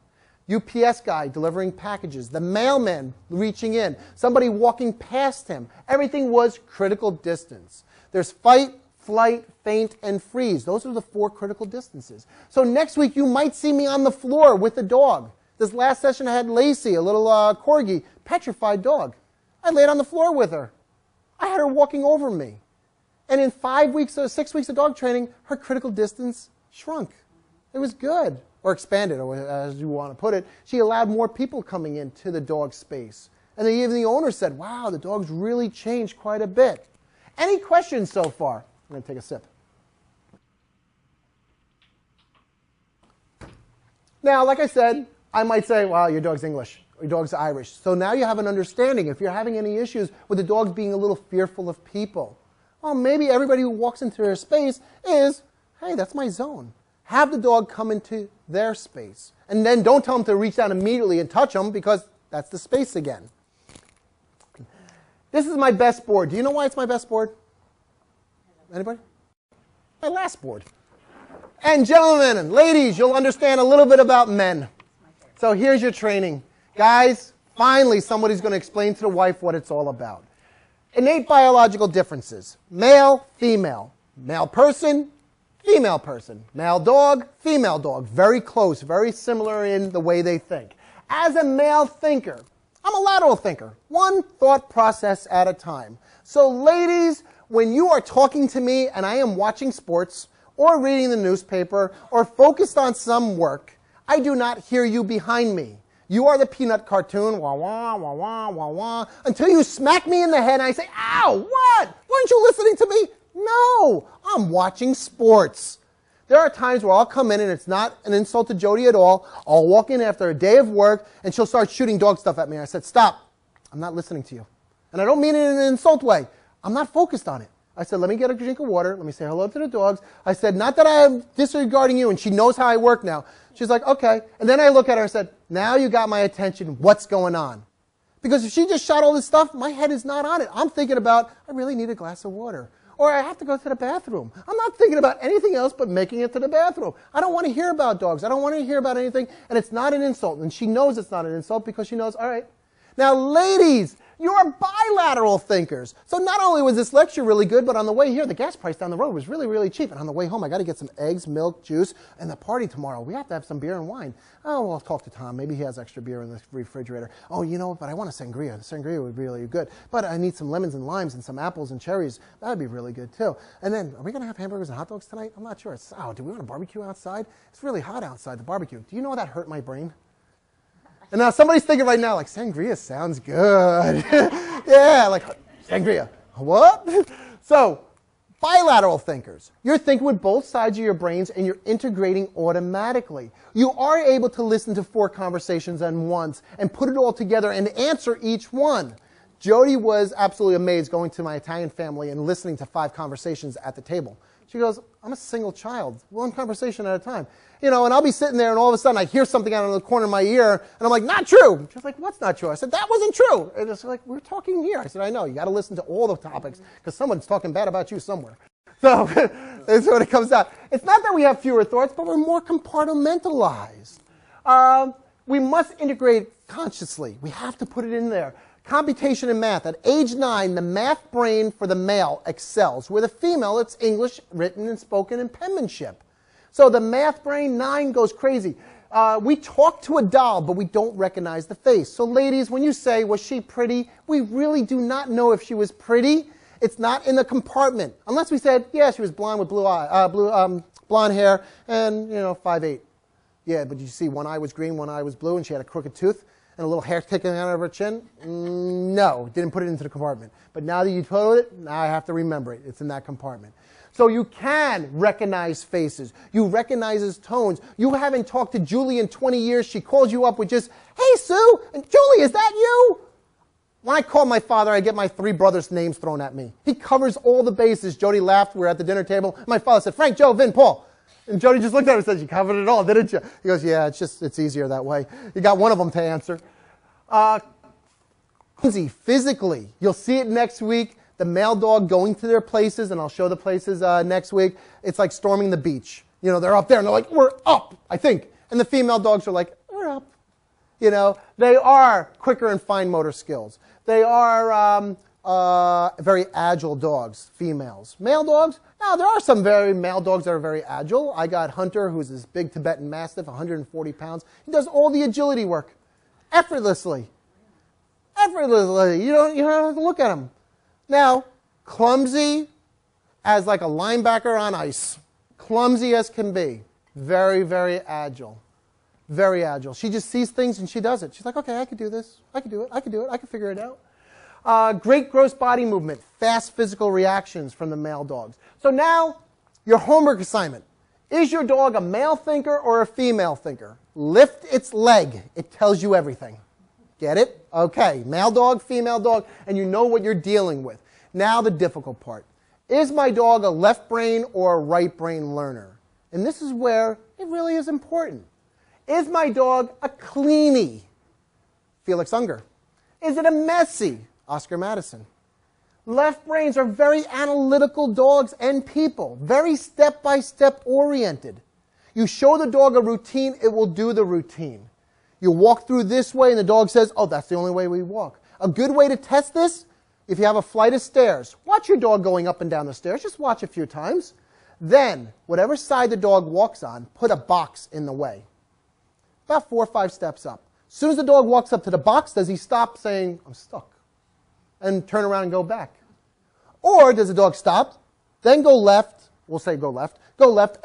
UPS guy delivering packages, the mailman reaching in, somebody walking past him. Everything was critical distance. There's fight, flight, faint, and freeze. Those are the 4 critical distances. So next week you might see me on the floor with a dog. This last session I had Lacey, a little corgi, petrified dog. I laid on the floor with her. I had her walking over me. And in 5 weeks or 6 weeks of dog training, her critical distance shrunk. It was good. Or expanded, or as you want to put it. She allowed more people coming into the dog space. And then even the owner said, wow, the dog's really changed quite a bit. Any questions so far? I'm going to take a sip. Now, like I said, I might say, wow, your dog's English, or your dog's Irish. So now you have an understanding. If you're having any issues with the dogs being a little fearful of people, well, maybe everybody who walks into their space is, hey, that's my zone. Have the dog come into their space. And then don't tell them to reach down immediately and touch them, because that's the space again. This is my best board. Do you know why it's my best board? Anybody? My last board. And gentlemen and ladies, you'll understand a little bit about men. So here's your training. Guys, finally somebody's going to explain to the wife what it's all about. Innate biological differences. Male, female. Male person, female person. Male dog, female dog. Very close, very similar in the way they think. As a male thinker, I'm a lateral thinker. One thought process at a time. So ladies, when you are talking to me and I am watching sports or reading the newspaper or focused on some work, I do not hear you behind me. You are the peanut cartoon, wah, wah, wah, wah, wah, wah, until you smack me in the head and I say, ow, what? Weren't you listening to me? No, I'm watching sports. There are times where I'll come in, and it's not an insult to Jody at all. I'll walk in after a day of work, and she'll start shooting dog stuff at me. I said, stop. I'm not listening to you. And I don't mean it in an insult way. I'm not focused on it. I said, let me get a drink of water. Let me say hello to the dogs. I said, not that I am disregarding you, and she knows how I work now. She's like, okay. And then I look at her and said, now you got my attention. What's going on? Because if she just shot all this stuff, my head is not on it. I'm thinking about, I really need a glass of water. Or I have to go to the bathroom. I'm not thinking about anything else but making it to the bathroom. I don't want to hear about dogs. I don't want to hear about anything. And it's not an insult. And she knows it's not an insult because she knows, all right. Now, ladies, you're bilateral thinkers. So not only was this lecture really good, but on the way here, the gas price down the road was really, really cheap. And on the way home, I got to get some eggs, milk, juice, and the party tomorrow. We have to have some beer and wine. Oh, well, I'll talk to Tom. Maybe he has extra beer in the refrigerator. Oh, you know, but I want a sangria. The sangria would be really good. But I need some lemons and limes and some apples and cherries. That would be really good, too. And then, are we going to have hamburgers and hot dogs tonight? I'm not sure. Do we want to barbecue outside? It's really hot outside, the barbecue. Do you know that hurt my brain? And now somebody's thinking right now, like, sangria sounds good. Yeah, like, sangria. What? So, bilateral thinkers. You're thinking with both sides of your brains and you're integrating automatically. You are able to listen to 4 conversations at once and put it all together and answer each one. Jody was absolutely amazed going to my Italian family and listening to 5 conversations at the table. She goes, I'm a single child, 1 conversation at a time. You know, and I'll be sitting there and all of a sudden I hear something out of the corner of my ear and I'm like, not true. She's like, what's not true? I said, that wasn't true. And it's like, we're talking here. I said, I know, you got to listen to all the topics because someone's talking bad about you somewhere. So that's what it comes out. It's not that we have fewer thoughts, but we're more compartmentalized. We must integrate consciously. We have to put it in there. Computation and math. At age 9, the math brain for the male excels. With a female, it's English, written and spoken, and penmanship. So the math brain, 9, goes crazy. We talk to a doll, but we don't recognize the face. So ladies, when you say, was she pretty? We really do not know if she was pretty. It's not in the compartment. Unless we said, yeah, she was blonde with blonde hair and, 5'8". Yeah, but you see, one eye was green, one eye was blue, and she had a crooked tooth and a little hair sticking out of her chin? No, didn't put it into the compartment. But now that you told it, now I have to remember it. It's in that compartment. So you can recognize faces. You recognize his tones. You haven't talked to Julie in 20 years. She calls you up with just, hey, Sue, and Julie, is that you? When I call my father, I get my 3 brothers' names thrown at me. He covers all the bases. Jody laughed. We were at the dinner table. My father said, Frank, Joe, Vin, Paul. And Jody just looked at her and said, you covered it all, didn't you? He goes, yeah, it's easier that way. You got one of them to answer. Physically, you'll see it next week. The male dog going to their places, and I'll show the places next week. It's like storming the beach. They're up there, and they're like, we're up, I think. And the female dogs are like, we're up. You know, they are quicker in fine motor skills. They are very agile dogs, females. Male dogs, now there are some male dogs that are very agile. I got Hunter, who's this big Tibetan Mastiff, 140 pounds. He does all the agility work effortlessly. Effortlessly. You don't have to look at him. Now, clumsy as like a linebacker on ice. Clumsy as can be. Very, very agile. Very agile. She just sees things and she does it. She's like, okay, I can do this. I can do it. I can do it. I can figure it out. Great gross body movement. Fast physical reactions from the male dogs. So now, your homework assignment. Is your dog a male thinker or a female thinker? Lift its leg. It tells you everything. Get it? Okay. Male dog, female dog, and you know what you're dealing with. Now the difficult part. Is my dog a left brain or a right brain learner? And this is where it really is important. Is my dog a cleanie? Felix Unger. Is it a messy? Oscar Madison. Left brains are very analytical dogs and people, very step-by-step oriented. You show the dog a routine, it will do the routine. You walk through this way and the dog says, oh, that's the only way we walk. A good way to test this, if you have a flight of stairs, watch your dog going up and down the stairs. Just watch a few times. Then, whatever side the dog walks on, put a box in the way. About 4 or 5 steps up. As soon as the dog walks up to the box, does he stop saying, I'm stuck, and turn around and go back? Or does the dog stop, then go left, we'll say go left,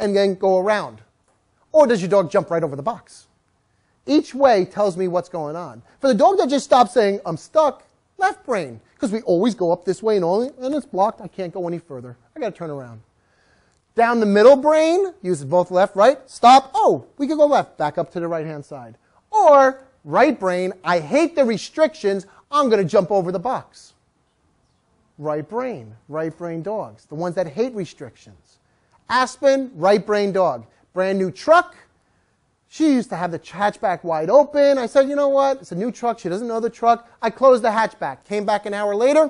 and then go around? Or does your dog jump right over the box? Each way tells me what's going on. For the dog that just stops saying, I'm stuck, left brain, because we always go up this way and it's blocked, I can't go any further. I got to turn around. Down the middle brain, uses both left, right, stop, oh, we can go left, back up to the right-hand side. Or right brain, I hate the restrictions, I'm going to jump over the box. Right brain dogs, the ones that hate restrictions. Aspen, right brain dog. Brand new truck. She used to have the hatchback wide open. I said, you know what? It's a new truck. She doesn't know the truck. I closed the hatchback. Came back an hour later.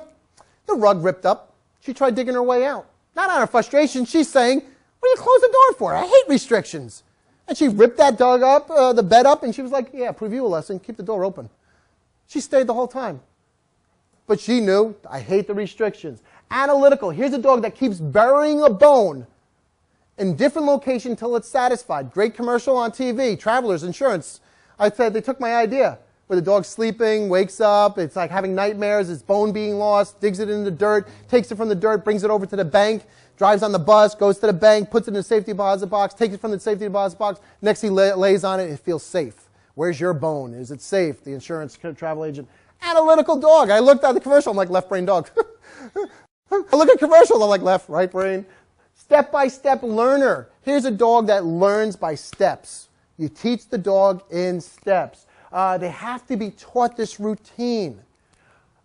The rug ripped up. She tried digging her way out. Not out of frustration. She's saying, what do you close the door for? I hate restrictions. And she ripped that dog up, the bed up, and she was like, yeah, prove you a lesson. Keep the door open. She stayed the whole time. But she knew, I hate the restrictions. Analytical. Here's a dog that keeps burying a bone in different locations until it's satisfied. Great commercial on TV, Travelers Insurance. I said they took my idea, where the dog's sleeping, wakes up, it's like having nightmares, its bone being lost, digs it in the dirt, takes it from the dirt, brings it over to the bank, drives on the bus, goes to the bank, puts it in the safety deposit box, takes it from the safety deposit box, next he lays on it, it feels safe. Where's your bone? Is it safe? The insurance travel agent. Analytical dog. I looked at the commercial, I'm like, left brain dog. I look at commercials, I'm like, left, right brain. Step-by-step learner. Here's a dog that learns by steps. You teach the dog in steps. They have to be taught this routine.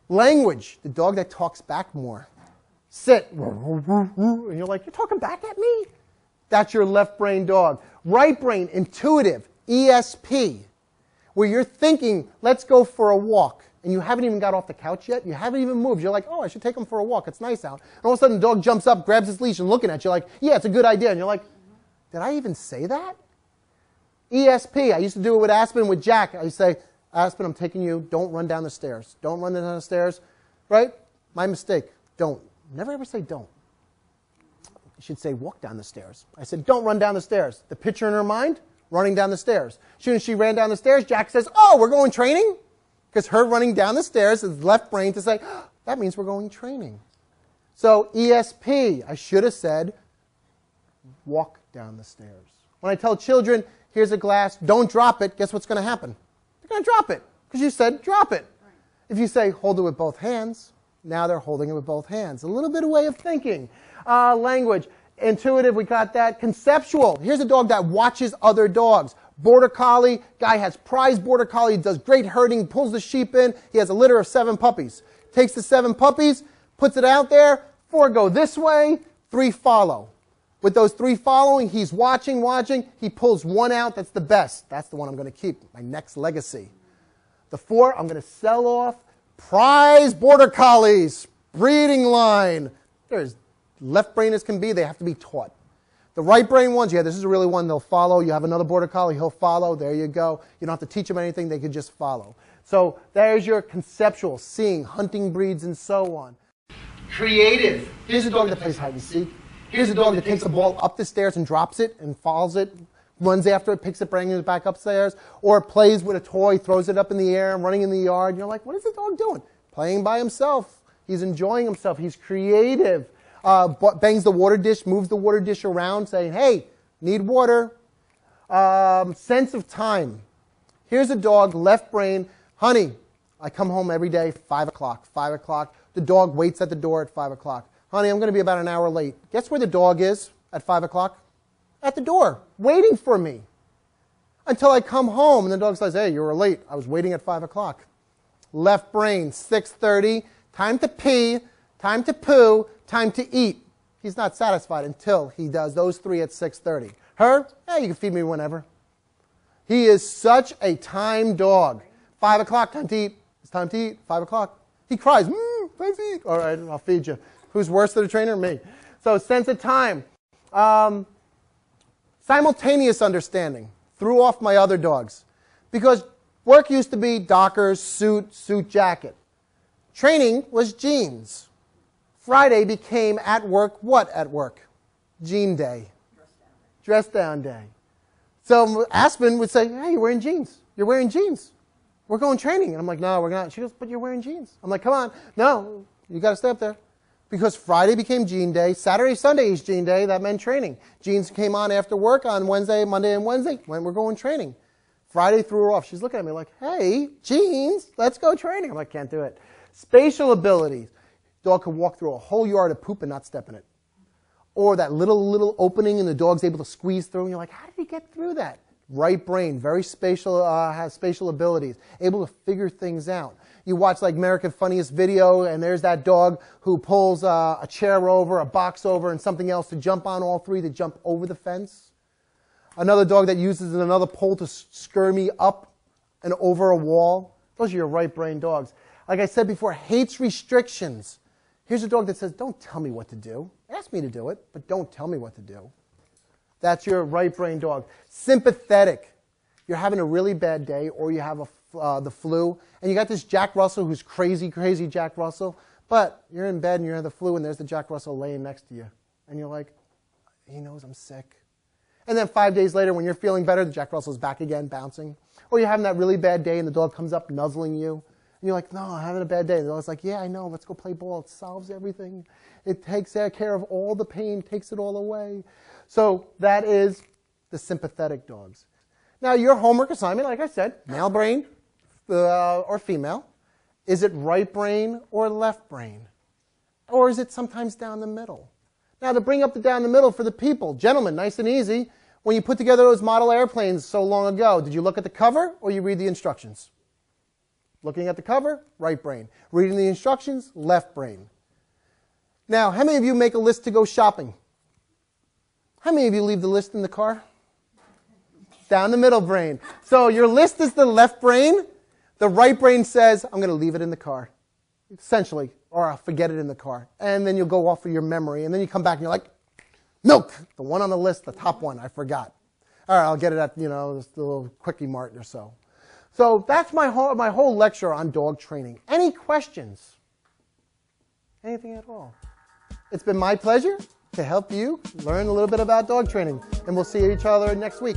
Language. The dog that talks back more. Sit. And you're like, you're talking back at me? That's your left brain dog. Right brain, intuitive, ESP. Where you're thinking, let's go for a walk. And you haven't even got off the couch yet. You haven't even moved. You're like, oh, I should take him for a walk. It's nice out. And all of a sudden, the dog jumps up, grabs his leash, and looking at you like, yeah, it's a good idea. And you're like, did I even say that? ESP. I used to do it with Aspen, with Jack. I used to say, Aspen, I'm taking you. Don't run down the stairs. Don't run down the stairs. Right? My mistake. Don't. Never ever say don't. You should say walk down the stairs. I said, don't run down the stairs. The picture in her mind, running down the stairs. As soon as she ran down the stairs, Jack says, oh, we're going training? Because her running down the stairs is left brain to say, oh, that means we're going training. So ESP, I should have said, walk down the stairs. When I tell children, here's a glass, don't drop it, guess what's going to happen? They're going to drop it, because you said drop it. Right. If you say hold it with both hands, now they're holding it with both hands. A little bit of way of thinking. Language, intuitive, we got that. Conceptual, here's a dog that watches other dogs. Border Collie, guy has prize Border Collie, does great herding, pulls the sheep in. He has a litter of 7 puppies. Takes the 7 puppies, puts it out there, 4 go this way, 3 follow. With those 3 following, he's watching, he pulls 1 out that's the best. That's the one I'm going to keep, my next legacy. The 4, I'm going to sell off prize Border Collies, breeding line. They're as left brain as can be, they have to be taught. The right brain ones, yeah, this is really one they'll follow. You have another border collie, he'll follow. There you go. You don't have to teach them anything. They can just follow. So there's your conceptual, seeing, hunting breeds, and so on. Creative. Here's a dog that plays hide and seek. Here's a dog that takes the ball up the stairs and drops it and follows it, runs after it, picks it, brings it back upstairs, or plays with a toy, throws it up in the air and running in the yard. You're like, what is the dog doing? Playing by himself. He's enjoying himself. He's creative. Bangs the water dish, moves the water dish around, saying, hey, need water. Sense of time. Here's a dog, left brain. Honey, I come home every day, 5 o'clock, 5 o'clock. The dog waits at the door at 5 o'clock. Honey, I'm going to be about an hour late. Guess where the dog is at 5 o'clock? At the door, waiting for me. Until I come home, and the dog says, hey, you were late. I was waiting at 5 o'clock. Left brain, 6:30, time to pee, time to poo, time to eat. He's not satisfied until he does those three at 6:30. Her, hey, you can feed me whenever. He is such a time dog. 5 o'clock, time to eat. It's time to eat, 5 o'clock. He cries, time to eat. All right, I'll feed you. Who's worse than a trainer? Me. So sense of time. Simultaneous understanding. Threw off my other dogs. Because work used to be dockers, suit, jacket. Training was jeans. Friday became at work, what at work? Jean day. Dress down day. So Aspen would say, hey, you're wearing jeans. You're wearing jeans. We're going training. And I'm like, no, we're not. She goes, but you're wearing jeans. I'm like, come on. No, you got to stay up there. Because Friday became jean day. Saturday, Sunday is jean day. That meant training. Jeans came on after work on Wednesday, Monday, and Wednesday when we're going training. Friday threw her off. She's looking at me like, hey, jeans, let's go training. I'm like, can't do it. Spatial abilities. Dog can walk through a whole yard of poop and not step in it. Or that little opening and the dog's able to squeeze through. And you're like, how did he get through that? Right brain, very spatial, has spatial abilities, able to figure things out. You watch like American Funniest Video, and there's that dog who pulls a chair over, a box over, and something else to jump on all three to jump over the fence. Another dog that uses another pole to scurry up and over a wall. Those are your right brain dogs. Like I said before, hates restrictions. Here's a dog that says, don't tell me what to do. Ask me to do it, but don't tell me what to do. That's your right brain dog. Sympathetic. You're having a really bad day, or you have the flu, and you got this Jack Russell who's crazy Jack Russell, but you're in bed and you have the flu, and there's the Jack Russell laying next to you. And you're like, he knows I'm sick. And then 5 days later, when you're feeling better, the Jack Russell's back again, bouncing. Or you're having that really bad day, and the dog comes up nuzzling you. And you're like, no, I'm having a bad day. And the dog's like, yeah, I know, let's go play ball. It solves everything. It takes care of all the pain, takes it all away. So that is the sympathetic dogs. Now, your homework assignment, like I said, male brain or female. Is it right brain or left brain? Or is it sometimes down the middle? Now, to bring up the down the middle for the people, gentlemen, nice and easy. When you put together those model airplanes so long ago, did you look at the cover or you read the instructions? Looking at the cover, right brain. Reading the instructions, left brain. Now, how many of you make a list to go shopping? How many of you leave the list in the car? Down the middle brain. So your list is the left brain. The right brain says, I'm going to leave it in the car. Essentially. Or I'll forget it in the car. And then you'll go off of your memory. And then you come back and you're like, milk! The one on the list, the top one, I forgot. All right, I'll get it at, this little Quickie Mart or so. So that's my whole lecture on dog training. Any questions? Anything at all? It's been my pleasure to help you learn a little bit about dog training. And we'll see each other next week.